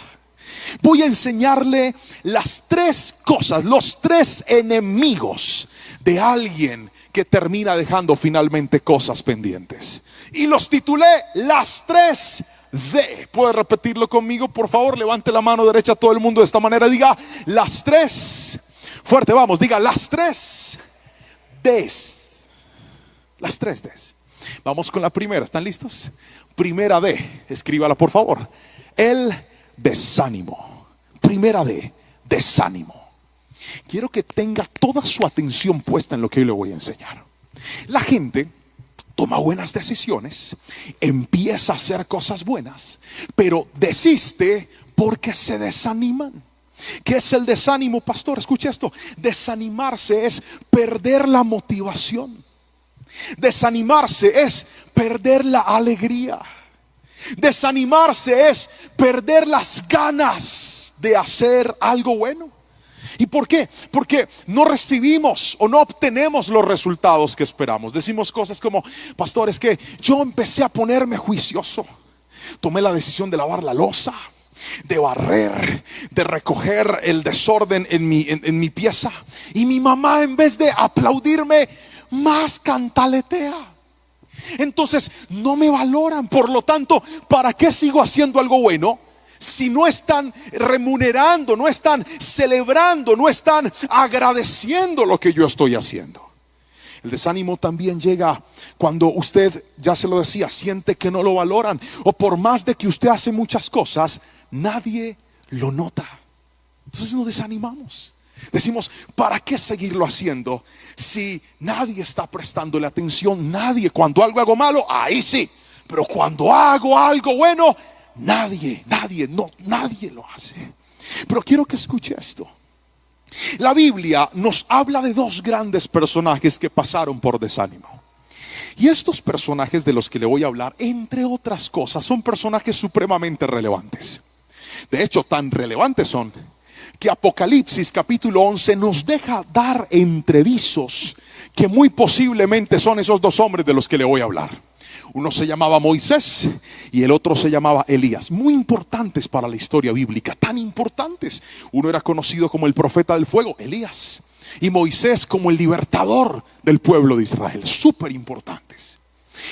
Voy a enseñarle las tres cosas, los tres enemigos de alguien que termina dejando finalmente cosas pendientes. Y los titulé las tres D. ¿Puede repetirlo conmigo, por favor? Levante la mano derecha todo el mundo de esta manera. Diga las tres. Fuerte, vamos, diga las tres Ds. Las tres Ds. Vamos con la primera, ¿están listos? Primera D, escríbala por favor. El desánimo. Primera D, desánimo. Quiero que tenga toda su atención puesta en lo que hoy le voy a enseñar. La gente toma buenas decisiones, empieza a hacer cosas buenas, pero desiste porque se desaniman. ¿Qué es el desánimo, pastor? Escuche esto. Desanimarse es perder la motivación. Desanimarse es perder la alegría. Desanimarse es perder las ganas de hacer algo bueno. ¿Y por qué? Porque no recibimos o no obtenemos los resultados que esperamos. Decimos cosas como: pastor, es que yo empecé a ponerme juicioso. Tomé la decisión de lavar la loza, de barrer, de recoger el desorden en mi pieza. Y mi mamá, en vez de aplaudirme, más cantaletea. Entonces no me valoran. Por lo tanto, ¿para qué sigo haciendo algo bueno si no están remunerando, no están celebrando, no están agradeciendo lo que yo estoy haciendo? El desánimo también llega cuando usted, ya se lo decía, siente que no lo valoran, o por más de que usted hace muchas cosas, nadie lo nota. Entonces nos desanimamos. Decimos: ¿para qué seguirlo haciendo si nadie está prestándole atención? Nadie. Cuando algo hago malo, ahí sí, pero cuando hago algo bueno, nadie lo hace. Pero quiero que escuche esto. La Biblia nos habla de dos grandes personajes que pasaron por desánimo. Y estos personajes de los que le voy a hablar, entre otras cosas, son personajes supremamente relevantes. De hecho, tan relevantes son que Apocalipsis capítulo 11 nos deja dar entrevisos que muy posiblemente son esos dos hombres de los que le voy a hablar. Uno se llamaba Moisés y el otro se llamaba Elías. Muy importantes para la historia bíblica, tan importantes. Uno era conocido como el profeta del fuego, Elías, y Moisés como el libertador del pueblo de Israel. Súper importantes.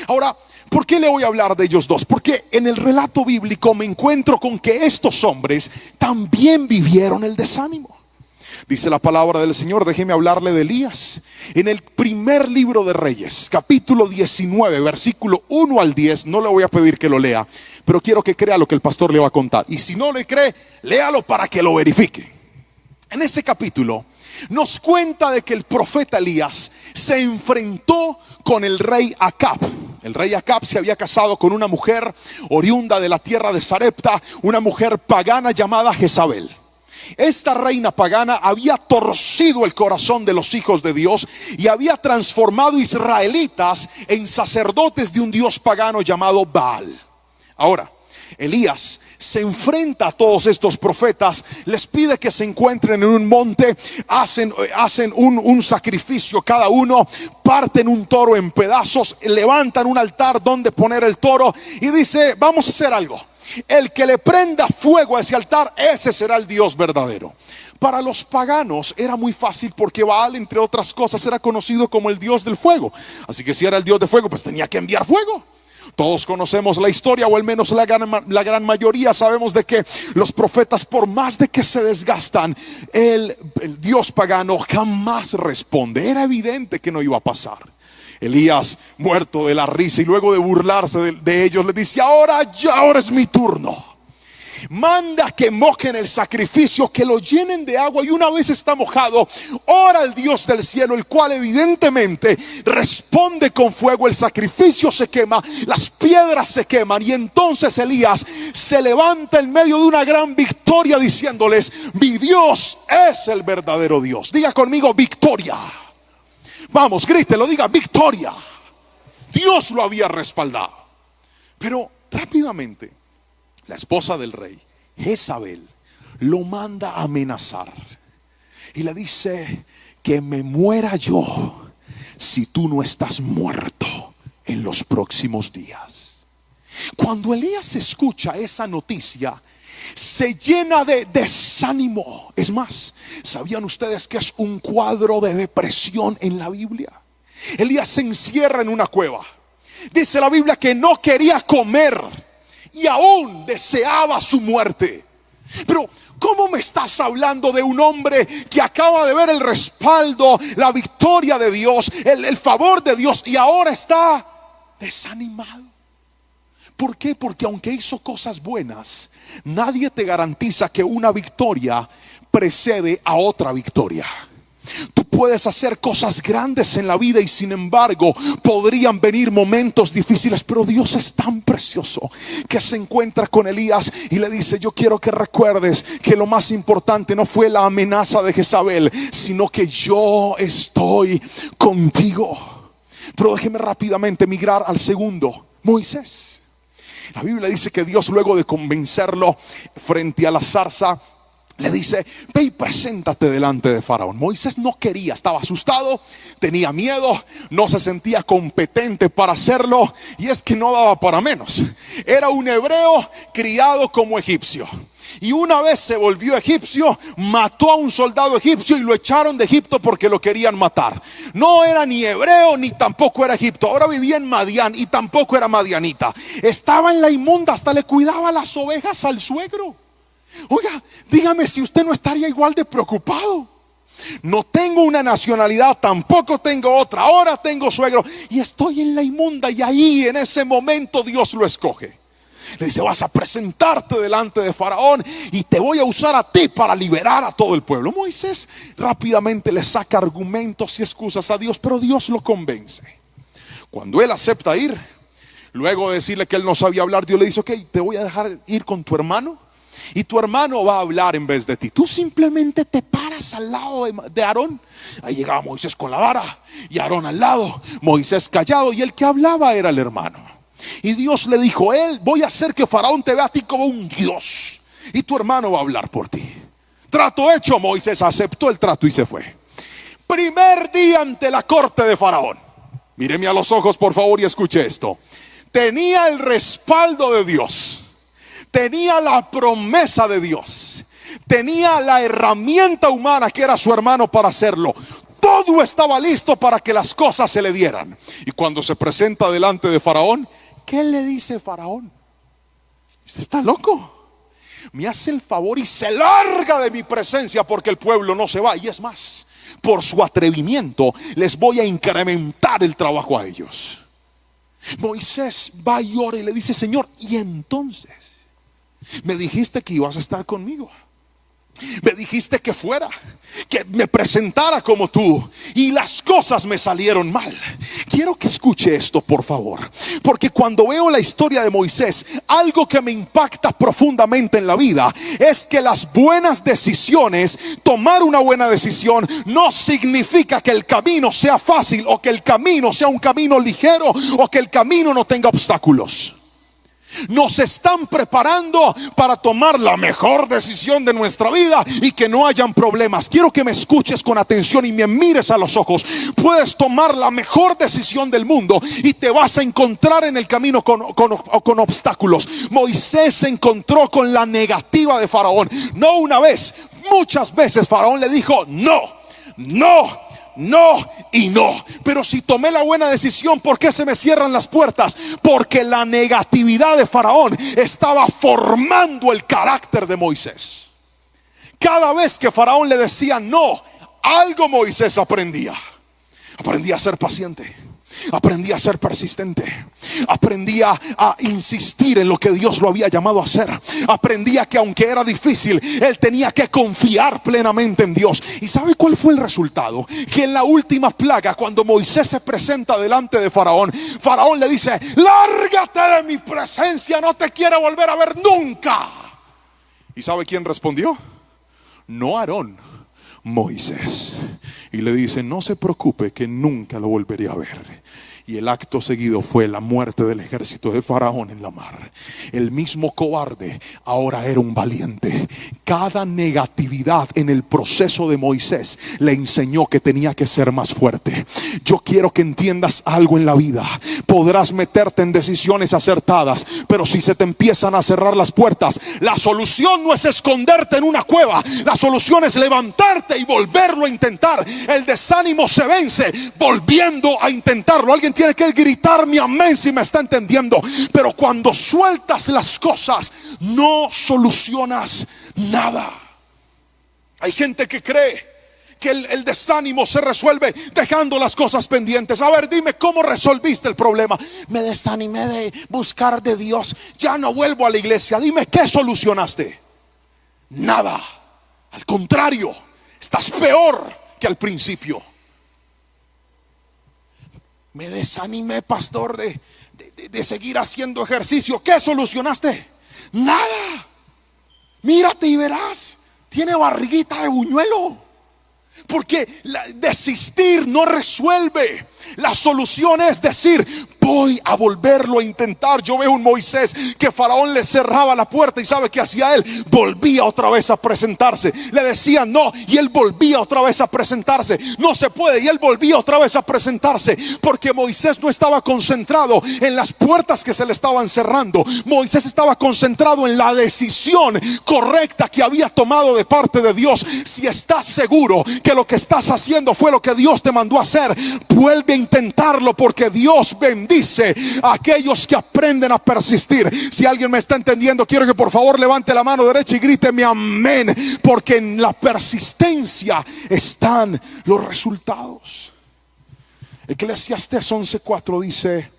Ahora, ¿por qué le voy a hablar de ellos dos? Porque en el relato bíblico me encuentro con que estos hombres también vivieron el desánimo. Dice la palabra del Señor, déjeme hablarle de Elías. En el primer libro de Reyes, capítulo 19, versículo 1 al 10, no le voy a pedir que lo lea, pero quiero que crea lo que el pastor le va a contar. Y si no le cree, léalo para que lo verifique. En ese capítulo nos cuenta de que el profeta Elías se enfrentó con el rey Acab. El rey Acab se había casado con una mujer oriunda de la tierra de Sarepta, una mujer pagana llamada Jezabel. Esta reina pagana había torcido el corazón de los hijos de Dios y había transformado israelitas en sacerdotes de un dios pagano llamado Baal. Ahora, Elías se enfrenta a todos estos profetas, les pide que se encuentren en un monte, hacen un sacrificio cada uno, parten un toro en pedazos, levantan un altar donde poner el toro y dice: vamos a hacer algo. El que le prenda fuego a ese altar, ese será el Dios verdadero. Para los paganos era muy fácil porque Baal, entre otras cosas, era conocido como el Dios del fuego. Así que si era el Dios del fuego, pues tenía que enviar fuego. Todos conocemos la historia, o al menos la gran mayoría sabemos de que los profetas, por más de que se desgastan, el Dios pagano jamás responde. Era evidente que no iba a pasar. Elías, muerto de la risa y luego de burlarse de ellos, le dice: ahora es mi turno. Manda que mojen el sacrificio, que lo llenen de agua, y una vez está mojado, ora al Dios del cielo, el cual evidentemente responde con fuego. El sacrificio se quema, las piedras se queman, y entonces Elías se levanta en medio de una gran victoria diciéndoles: mi Dios es el verdadero Dios. Diga conmigo: victoria. Vamos, grítelo, diga: victoria. Dios lo había respaldado. Pero rápidamente la esposa del rey, Jezabel, lo manda a amenazar. y le dice: que me muera yo si tú no estás muerto en los próximos días. Cuando Elías escucha esa noticia, se llena de desánimo. Es más, ¿sabían ustedes que es un cuadro de depresión en la Biblia? Elías se encierra en una cueva. Dice la Biblia que no quería comer y aún deseaba su muerte. Pero ¿cómo me estás hablando de un hombre que acaba de ver el respaldo, la victoria de Dios, el favor de Dios, y ahora está desanimado? ¿Por qué? Porque aunque hizo cosas buenas, nadie te garantiza que una victoria precede a otra victoria. Tú puedes hacer cosas grandes en la vida y sin embargo podrían venir momentos difíciles. Pero Dios es tan precioso que se encuentra con Elías y le dice: yo quiero que recuerdes que lo más importante no fue la amenaza de Jezabel, sino que yo estoy contigo. Pero déjeme rápidamente migrar al segundo, Moisés. La Biblia dice que Dios, luego de convencerlo frente a la zarza, le dice: ve y preséntate delante de Faraón. Moisés no quería, estaba asustado, tenía miedo, no se sentía competente para hacerlo. Y es que no daba para menos. Era un hebreo criado como egipcio, y una vez se volvió egipcio, mató a un soldado egipcio y lo echaron de Egipto porque lo querían matar. No era ni hebreo ni tampoco era Egipto. Ahora vivía en Madián y tampoco era madianita. Estaba en la inmunda, hasta le cuidaba las ovejas al suegro. Oiga, dígame si usted no estaría igual de preocupado. No tengo una nacionalidad, tampoco tengo otra, ahora tengo suegro y estoy en la inmunda. Y ahí en ese momento Dios lo escoge. Le dice: vas a presentarte delante de Faraón y te voy a usar a ti para liberar a todo el pueblo. Moisés rápidamente le saca argumentos y excusas a Dios, pero Dios lo convence. Cuando él acepta ir, luego de decirle que él no sabía hablar, Dios le dice: ok, te voy a dejar ir con tu hermano y tu hermano va a hablar en vez de ti. Tú simplemente te paras al lado de Aarón. Ahí llegaba Moisés con la vara y Aarón al lado, Moisés callado, y el que hablaba era el hermano. Y Dios le dijo: voy a hacer que Faraón te vea a ti como un Dios y tu hermano va a hablar por ti. Trato hecho. Moisés aceptó el trato y se fue. Primer día ante la corte de Faraón. Míreme a los ojos por favor y escuche esto. Tenía el respaldo de Dios, tenía la promesa de Dios, tenía la herramienta humana que era su hermano para hacerlo. Todo estaba listo para que las cosas se le dieran. Y cuando se presenta delante de Faraón, ¿qué le dice Faraón? ¿Usted está loco? Me hace el favor y se larga de mi presencia porque el pueblo no se va. Y es más, por su atrevimiento les voy a incrementar el trabajo a ellos. Moisés va y ora y le dice: Señor, y entonces me dijiste que ibas a estar conmigo. Me dijiste que fuera, que me presentara como tú, y las cosas me salieron mal. Quiero que escuche esto por favor, porque cuando veo la historia de Moisés, algo que me impacta profundamente en la vida es que las buenas decisiones, tomar una buena decisión, no significa que el camino sea fácil, o que el camino sea un camino ligero, o que el camino no tenga obstáculos. Nos están preparando para tomar la mejor decisión de nuestra vida y que no hayan problemas. Quiero que me escuches con atención y me mires a los ojos. Puedes tomar la mejor decisión del mundo y te vas a encontrar en el camino con obstáculos. Moisés se encontró con la negativa de Faraón. No una vez, muchas veces Faraón le dijo: no, no, no y no. Pero si tomé la buena decisión, ¿por qué se me cierran las puertas? Porque la negatividad de Faraón estaba formando el carácter de Moisés. Cada vez que Faraón le decía no, algo Moisés aprendía. Aprendía a ser paciente, aprendía a ser persistente, aprendía a insistir en lo que Dios lo había llamado a hacer. Aprendía que aunque era difícil, él tenía que confiar plenamente en Dios. ¿Y sabe cuál fue el resultado? Que en la última plaga, cuando Moisés se presenta delante de Faraón, Faraón le dice: lárgate de mi presencia, no te quiero volver a ver nunca. ¿Y sabe quién respondió? No Aarón, Moisés. Y le dice: no se preocupe, que nunca lo volveré a ver. Y el acto seguido fue la muerte del ejército de Faraón en la mar. El mismo cobarde ahora era un valiente. Cada negatividad en el proceso de Moisés le enseñó que tenía que ser más fuerte. Yo quiero que entiendas algo en la vida. Podrás meterte en decisiones acertadas, pero si se te empiezan a cerrar las puertas, la solución no es esconderte en una cueva. La solución es levantarte y volverlo a intentar. El desánimo se vence volviendo a intentarlo. Alguien tiene que gritar mi amén si me está entendiendo. Pero cuando sueltas las cosas, no solucionas nada. Hay gente que cree que el desánimo se resuelve dejando las cosas pendientes. A ver, dime cómo resolviste el problema. Me desanimé de buscar de Dios, ya no vuelvo a la iglesia. Dime, ¿qué solucionaste? Nada. Al contrario, estás peor que al principio. Me desanimé, pastor, de seguir haciendo ejercicio. ¿Qué solucionaste? Nada. Mírate y verás, tiene barriguita de buñuelo. Porque desistir no resuelve. La solución es decir, voy a volverlo a intentar. Yo veo un Moisés que Faraón le cerraba la puerta, y ¿sabe qué hacía él? Volvía otra vez a presentarse. Le decían no, y él volvía otra vez a presentarse. No se puede, y él volvía otra vez a presentarse. Porque Moisés no estaba concentrado en las puertas que se le estaban cerrando. Moisés estaba concentrado en la decisión correcta que había tomado de parte de Dios. Si estás seguro que lo que estás haciendo fue lo que Dios te mandó a hacer, vuelve a intentarlo, porque Dios bendice a aquellos que aprenden a persistir. Si alguien me está entendiendo, quiero que por favor levante la mano derecha y gríteme amén, porque en la persistencia están los resultados. Eclesiastés 11:4 dice: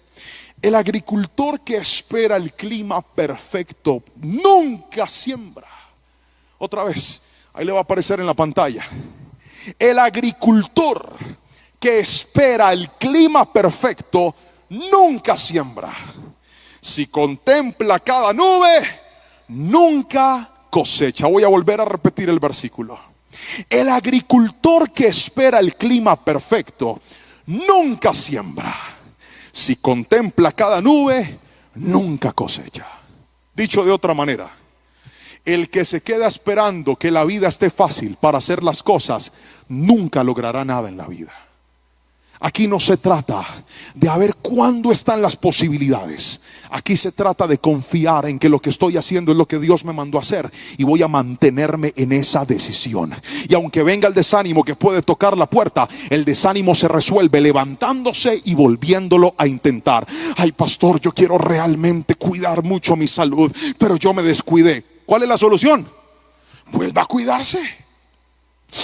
el agricultor que espera el clima perfecto nunca siembra. Otra vez, ahí le va a aparecer en la pantalla. El agricultor que espera el clima perfecto nunca siembra. Si contempla cada nube, nunca cosecha. Voy a volver a repetir el versículo. El agricultor que espera el clima perfecto nunca siembra. Si contempla cada nube, nunca cosecha. Dicho de otra manera, el que se queda esperando que la vida esté fácil para hacer las cosas, nunca logrará nada en la vida. Aquí no se trata de a ver cuándo están las posibilidades. Aquí se trata de confiar en que lo que estoy haciendo es lo que Dios me mandó a hacer, y voy a mantenerme en esa decisión. Y aunque venga el desánimo que puede tocar la puerta, el desánimo se resuelve levantándose y volviéndolo a intentar. Ay, pastor, yo quiero realmente cuidar mucho mi salud, pero yo me descuidé. ¿Cuál es la solución? Vuelva a cuidarse.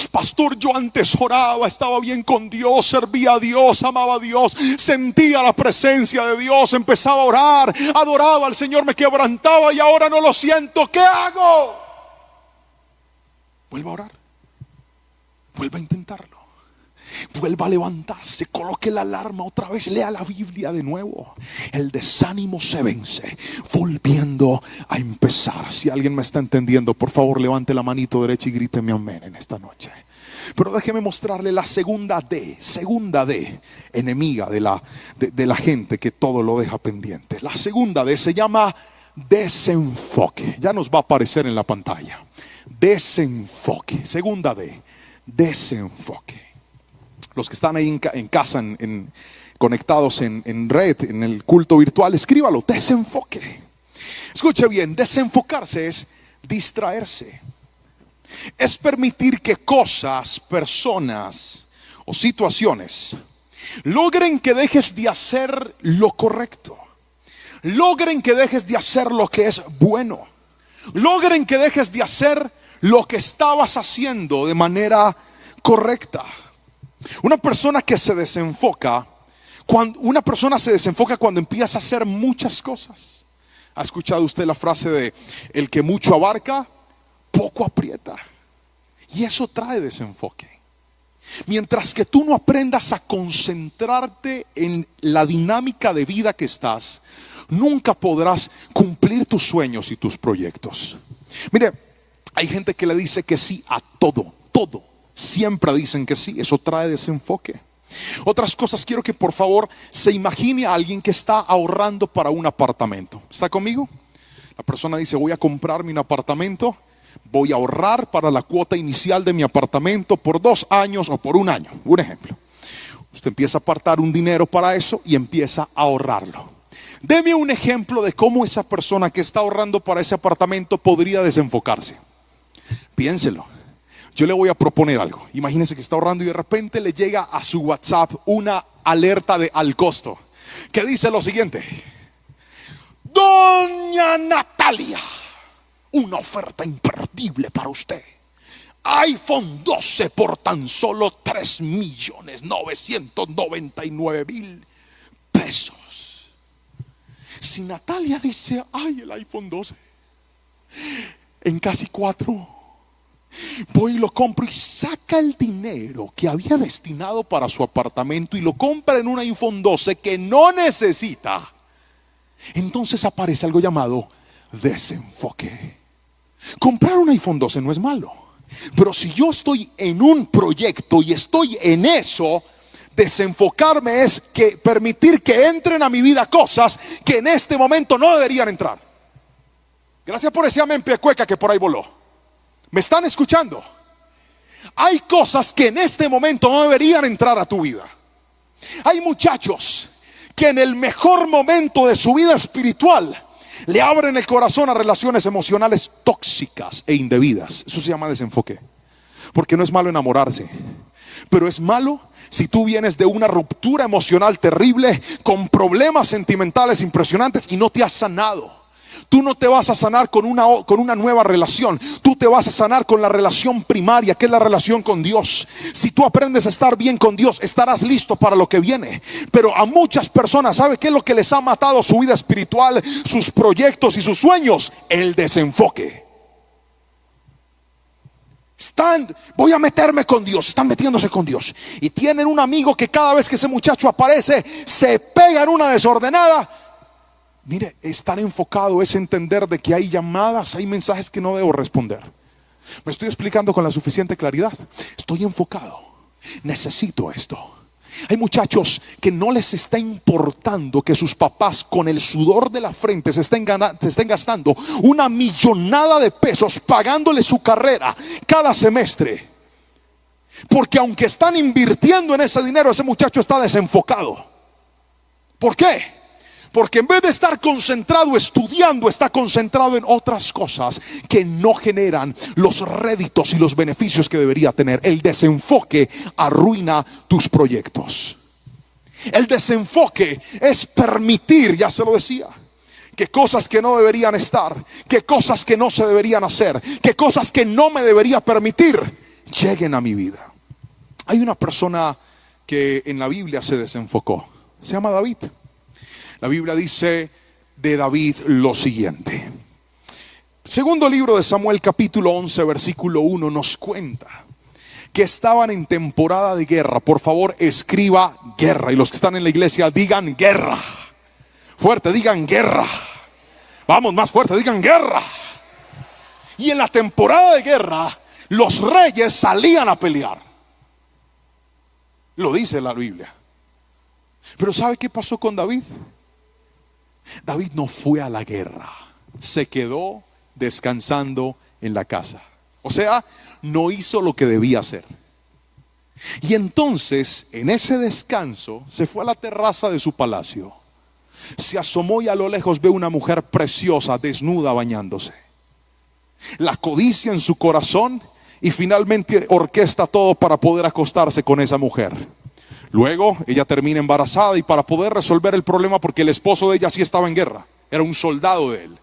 Pastor, yo antes oraba, estaba bien con Dios, servía a Dios, amaba a Dios, sentía la presencia de Dios, empezaba a orar, adoraba al Señor, me quebrantaba, y ahora no lo siento. ¿Qué hago? Vuelva a orar, vuelva a intentarlo, vuelva a levantarse, coloque la alarma otra vez, lea la Biblia de nuevo. El desánimo se vence volviendo a empezar. Si alguien me está entendiendo, por favor levante la manito derecha y gríteme amén en esta noche. Pero déjeme mostrarle la segunda D enemiga de la gente que todo lo deja pendiente. La segunda D se llama desenfoque. Ya nos va a aparecer en la pantalla. Desenfoque. Segunda D, desenfoque. Los que están ahí en casa, conectados en red, en el culto virtual, escríbalo: desenfoque. Escuche bien, desenfocarse es distraerse. Es permitir que cosas, personas o situaciones logren que dejes de hacer lo correcto, logren que dejes de hacer lo que es bueno, logren que dejes de hacer lo que estabas haciendo de manera correcta. Una persona se desenfoca cuando empieza a hacer muchas cosas. ¿Ha escuchado usted la frase de el que mucho abarca, poco aprieta? Y eso trae desenfoque. Mientras que tú no aprendas a concentrarte en la dinámica de vida que estás, nunca podrás cumplir tus sueños y tus proyectos. Mire, hay gente que le dice que sí a todo. Siempre dicen que sí. Eso trae desenfoque. Otras cosas, quiero que por favor se imagine a alguien que está ahorrando para un apartamento. ¿Está conmigo? La persona dice: voy a comprarme un apartamento, voy a ahorrar para la cuota inicial de mi apartamento por 2 años o por 1 año. Un ejemplo. Usted empieza a apartar un dinero para eso y empieza a ahorrarlo. Deme un ejemplo de cómo esa persona que está ahorrando para ese apartamento podría desenfocarse. Piénselo. Yo le voy a proponer algo. Imagínense que está ahorrando y de repente le llega a su WhatsApp una alerta de al costo que dice lo siguiente: Doña Natalia, una oferta imperdible para usted. iPhone 12 por tan solo 3.999.000 pesos. Si Natalia dice: ay, el iPhone 12 en casi 4, voy y lo compro, y saca el dinero que había destinado para su apartamento y lo compra en un iPhone 12 que no necesita, entonces aparece algo llamado desenfoque. Comprar un iPhone 12 no es malo, pero si yo estoy en un proyecto y estoy en eso, desenfocarme es que permitir que entren a mi vida cosas que en este momento no deberían entrar. Gracias por ese amén pecueca que por ahí voló. ¿Me están escuchando? Hay cosas que en este momento no deberían entrar a tu vida. Hay muchachos que en el mejor momento de su vida espiritual le abren el corazón a relaciones emocionales tóxicas e indebidas. Eso se llama desenfoque. Porque no es malo enamorarse, pero es malo si tú vienes de una ruptura emocional terrible, con problemas sentimentales impresionantes y no te has sanado. Tú no te vas a sanar con una nueva relación. Tú te vas a sanar con la relación primaria, que es la relación con Dios. Si tú aprendes a estar bien con Dios, estarás listo para lo que viene. Pero a muchas personas, ¿sabe qué es lo que les ha matado su vida espiritual, sus proyectos y sus sueños? El desenfoque. Voy a meterme con Dios. Están metiéndose con Dios y tienen un amigo que cada vez que ese muchacho aparece se pega en una desordenada. Mire, estar enfocado es entender de que hay llamadas, hay mensajes que no debo responder. Me estoy explicando con la suficiente claridad. Estoy enfocado, necesito esto. Hay muchachos que no les está importando que sus papás con el sudor de la frente se estén gastando una millonada de pesos pagándole su carrera cada semestre. Porque aunque están invirtiendo en ese dinero, ese muchacho está desenfocado. ¿Por qué? Porque en vez de estar concentrado estudiando, está concentrado en otras cosas que no generan los réditos y los beneficios que debería tener. El desenfoque arruina tus proyectos. El desenfoque es permitir, ya se lo decía, que cosas que no deberían estar, que cosas que no se deberían hacer, que cosas que no me debería permitir lleguen a mi vida. Hay una persona que en la Biblia se desenfocó. Se llama David. La Biblia dice de David lo siguiente. Segundo libro de Samuel, capítulo 11, versículo 1, nos cuenta que estaban en temporada de guerra. Por favor, escriba guerra. Y los que están en la iglesia, digan guerra. Fuerte, digan guerra. Vamos, más fuerte, digan guerra. Y en la temporada de guerra, los reyes salían a pelear. Lo dice la Biblia. Pero ¿sabe qué pasó con David? David no fue a la guerra, se quedó descansando en la casa. O sea, no hizo lo que debía hacer. Y entonces, en ese descanso, se fue a la terraza de su palacio. Se asomó y a lo lejos ve una mujer preciosa, desnuda, bañándose. La codicia en su corazón y finalmente orquesta todo para poder acostarse con esa mujer. Luego ella termina embarazada y para poder resolver el problema, porque el esposo de ella sí estaba en guerra, era un soldado de él.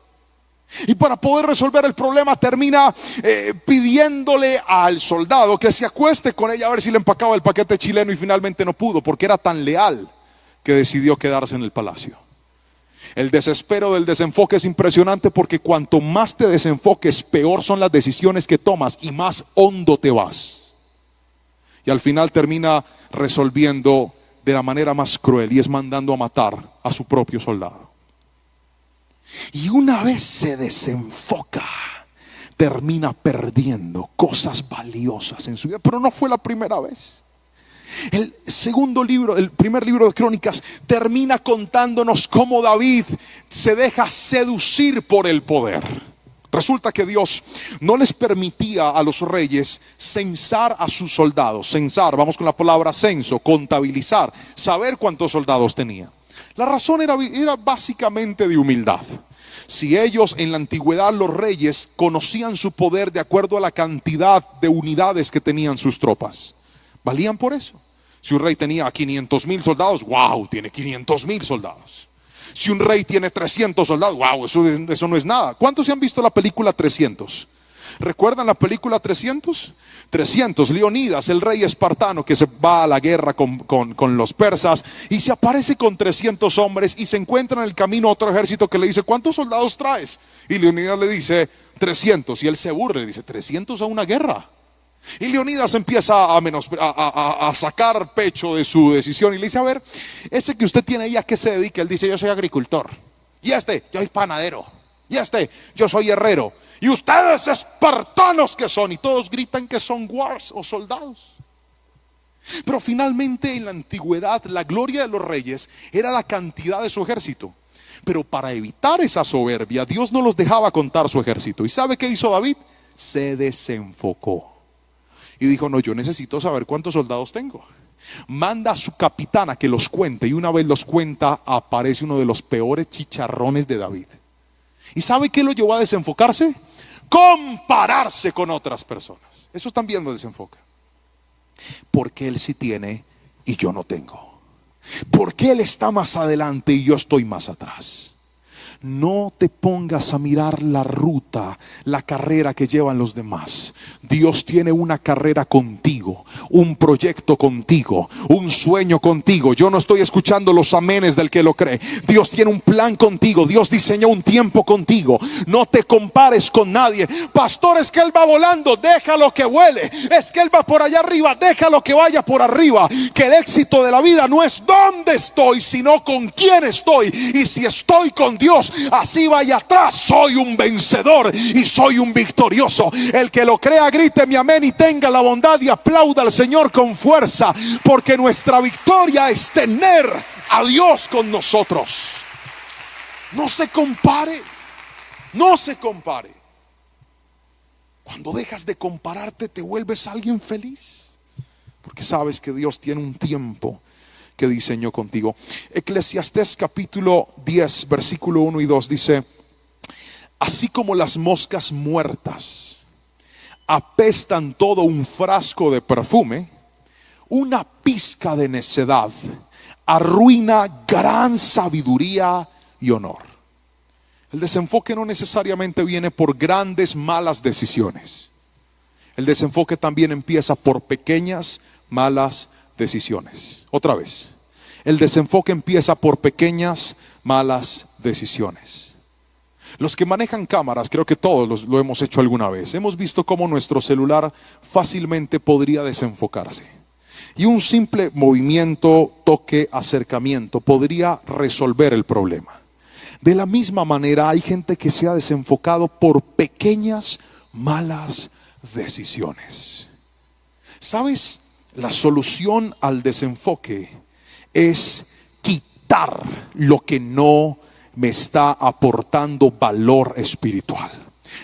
Y para poder resolver el problema termina pidiéndole al soldado que se acueste con ella a ver si le empacaba el paquete chileno, y finalmente no pudo porque era tan leal que decidió quedarse en el palacio. El desespero del desenfoque es impresionante, porque cuanto más te desenfoques, peor son las decisiones que tomas y más hondo te vas. Y al final termina resolviendo de la manera más cruel, y es mandando a matar a su propio soldado. Y una vez se desenfoca, termina perdiendo cosas valiosas en su vida. Pero no fue la primera vez. El segundo libro, el primer libro de Crónicas, termina contándonos cómo David se deja seducir por el poder. Resulta que Dios no les permitía a los reyes censar a sus soldados. Censar, vamos con la palabra censo, contabilizar, saber cuántos soldados tenía. La razón era básicamente de humildad. Si ellos en la antigüedad, los reyes, conocían su poder de acuerdo a la cantidad de unidades que tenían sus tropas, valían por eso. Si un rey tenía 500,000 soldados, wow, tiene 500,000 soldados. Si un rey tiene 300 soldados, wow, eso no es nada. ¿Cuántos se han visto la película 300? ¿Recuerdan la película 300? 300, Leonidas, el rey espartano que se va a la guerra con los persas y se aparece con 300 hombres y se encuentra en el camino otro ejército que le dice: ¿cuántos soldados traes? Y Leonidas le dice 300 y él se burla y dice: 300 a una guerra. Y Leonidas empieza a sacar pecho de su decisión y le dice: a ver, ese que usted tiene ahí, ¿a qué se dedica? Él dice: yo soy agricultor. Y yo soy panadero. Y yo soy herrero. Y ustedes, espartanos que son. Y todos gritan que son wars o soldados. Pero finalmente en la antigüedad la gloria de los reyes era la cantidad de su ejército. Pero para evitar esa soberbia, Dios no los dejaba contar su ejército. ¿Y sabe qué hizo David? Se desenfocó y dijo: no, yo necesito saber cuántos soldados tengo. Manda a su capitán a que los cuente, y una vez los cuenta, aparece uno de los peores chicharrones de David. ¿Y sabe qué lo llevó a desenfocarse? Compararse con otras personas. Eso también lo desenfoca. Porque él sí tiene y yo no tengo. Porque él está más adelante y yo estoy más atrás. No te pongas a mirar la ruta, la carrera que llevan los demás. Dios tiene una carrera contigo, un proyecto contigo, un sueño contigo. Yo no estoy escuchando los amenes del que lo cree. Dios tiene un plan contigo. Dios diseñó un tiempo contigo. No te compares con nadie. Pastor, es que él va volando, déjalo que vuele. Es que él va por allá arriba, déjalo que vaya por arriba. Que el éxito de la vida no es dónde estoy, sino con quién estoy. Y si estoy con Dios, así vaya atrás, soy un vencedor y soy un victorioso. El que lo crea, grite mi amén y tenga la bondad y aplauda al Señor con fuerza, porque nuestra victoria es tener a Dios con nosotros. No se compare, no se compare. Cuando dejas de compararte, te vuelves alguien feliz, porque sabes que Dios tiene un tiempo que diseñó contigo. Eclesiastés capítulo 10 versículo 1 y 2 dice: así como las moscas muertas apestan todo un frasco de perfume, una pizca de necedad arruina gran sabiduría y honor. El desenfoque no necesariamente viene por grandes malas decisiones. El desenfoque también empieza por pequeñas malas decisiones. Otra vez, el desenfoque empieza por pequeñas malas decisiones. Los que manejan cámaras, creo que todos lo hemos hecho alguna vez. Hemos visto cómo nuestro celular fácilmente podría desenfocarse, y un simple movimiento, toque, acercamiento podría resolver el problema. De la misma manera, hay gente que se ha desenfocado por pequeñas malas decisiones. ¿Sabes? La solución al desenfoque es quitar lo que no me está aportando valor espiritual,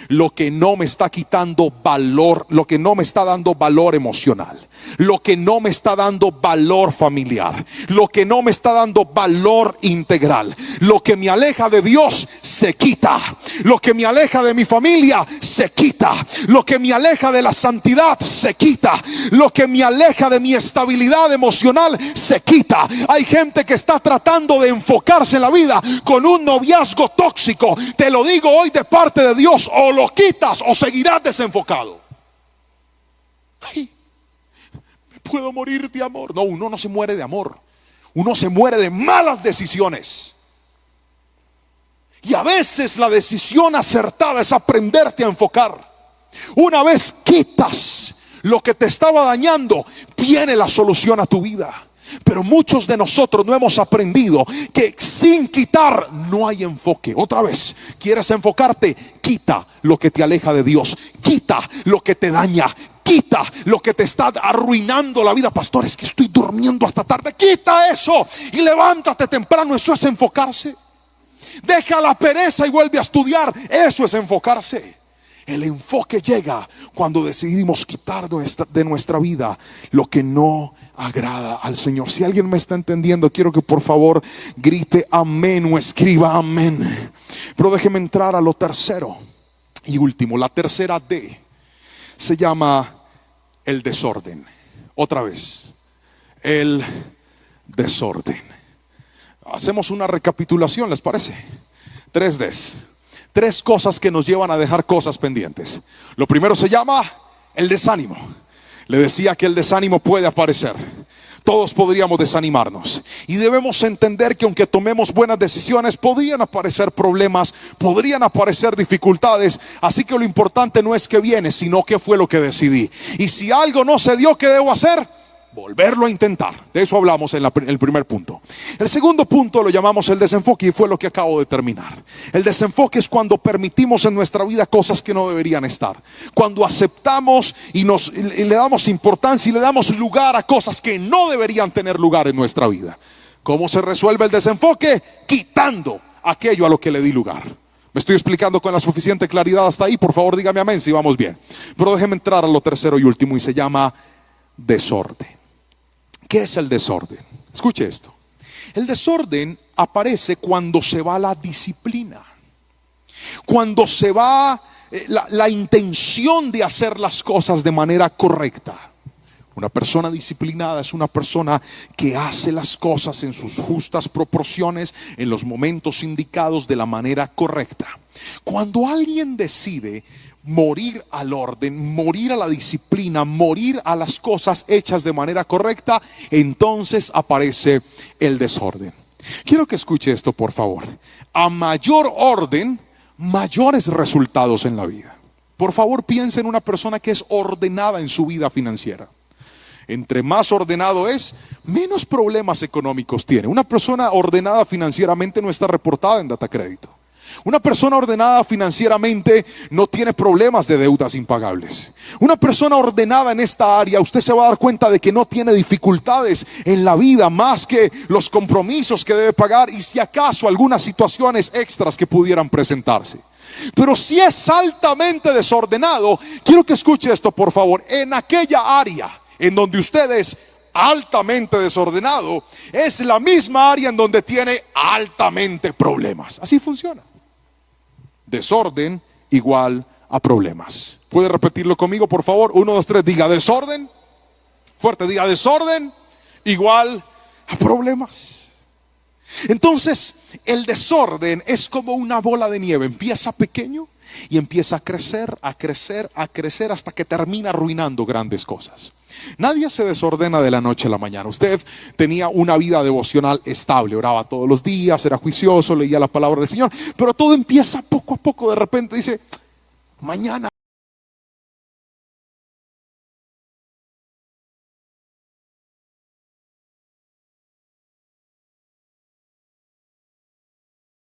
lo que no me está quitando valor, lo que no me está dando valor emocional, lo que no me está dando valor familiar, lo que no me está dando valor integral. Lo que me aleja de Dios se quita. Lo que me aleja de mi familia se quita. Lo que me aleja de la santidad se quita. Lo que me aleja de mi estabilidad emocional se quita. Hay gente que está tratando de enfocarse en la vida con un noviazgo tóxico. Te lo digo hoy de parte de Dios: o lo quitas o seguirás desenfocado. Ay, puedo morir de amor. No, uno no se muere de amor. Uno se muere de malas decisiones. Y a veces la decisión acertada es aprenderte a enfocar. Una vez quitas lo que te estaba dañando, viene la solución a tu vida. Pero muchos de nosotros no hemos aprendido que sin quitar no hay enfoque. Otra vez, ¿quieres enfocarte? Quita lo que te aleja de Dios. Quita lo que te daña. Quita lo que te está arruinando la vida. Pastor, es que estoy durmiendo hasta tarde. Quita eso y levántate temprano. Eso es enfocarse. Deja la pereza y vuelve a estudiar. Eso es enfocarse. El enfoque llega cuando decidimos quitar de nuestra vida lo que no agrada al Señor. Si alguien me está entendiendo, quiero que por favor grite amén o escriba amén. Pero déjeme entrar a lo tercero y último. La tercera D se llama el desorden. Otra vez, el desorden. Hacemos una recapitulación, ¿les parece? 3 Ds. 3 cosas que nos llevan a dejar cosas pendientes. Lo primero se llama el desánimo. Le decía que el desánimo puede aparecer. Todos podríamos desanimarnos. Y debemos entender que aunque tomemos buenas decisiones, podrían aparecer problemas, podrían aparecer dificultades. Así que lo importante no es que viene, sino qué fue lo que decidí. Y si algo no se dio, ¿qué debo hacer? Volverlo a intentar. De eso hablamos en el primer punto. El segundo punto lo llamamos el desenfoque y fue lo que acabo de terminar. El desenfoque es cuando permitimos en nuestra vida cosas que no deberían estar. Cuando aceptamos y le damos importancia y le damos lugar a cosas que no deberían tener lugar en nuestra vida. ¿Cómo se resuelve el desenfoque? Quitando aquello a lo que le di lugar. ¿Me estoy explicando con la suficiente claridad hasta ahí? Por favor dígame amén si vamos bien. Pero déjeme entrar a lo tercero y último y se llama desorden. ¿Qué es el desorden? Escuche esto. El desorden aparece cuando se va la disciplina, cuando se va la intención de hacer las cosas de manera correcta. Una persona disciplinada es una persona que hace las cosas en sus justas proporciones, en los momentos indicados, de la manera correcta. Cuando alguien decide morir al orden, morir a la disciplina, morir a las cosas hechas de manera correcta, entonces aparece el desorden. Quiero que escuche esto, por favor. A mayor orden, mayores resultados en la vida. Por favor, piense en una persona que es ordenada en su vida financiera. Entre más ordenado es, menos problemas económicos tiene. Una persona ordenada financieramente no está reportada en Datacrédito. Una persona ordenada financieramente no tiene problemas de deudas impagables. Una persona ordenada en esta área, usted se va a dar cuenta de que no tiene dificultades en la vida más que los compromisos que debe pagar y si acaso algunas situaciones extras que pudieran presentarse. Pero si es altamente desordenado, quiero que escuche esto por favor, en aquella área en donde usted es altamente desordenado, es la misma área en donde tiene altamente problemas. Así funciona. Desorden igual a problemas. ¿Puede repetirlo conmigo, por favor? 1, 2, 3, diga desorden. Fuerte, diga desorden igual a problemas. Entonces, el desorden es como una bola de nieve. Empieza pequeño y empieza a crecer, a crecer, a crecer hasta que termina arruinando grandes cosas. Nadie se desordena de la noche a la mañana. Usted tenía una vida devocional estable, oraba todos los días, era juicioso, leía la palabra del Señor, pero todo empieza poco a poco. De repente dice, mañana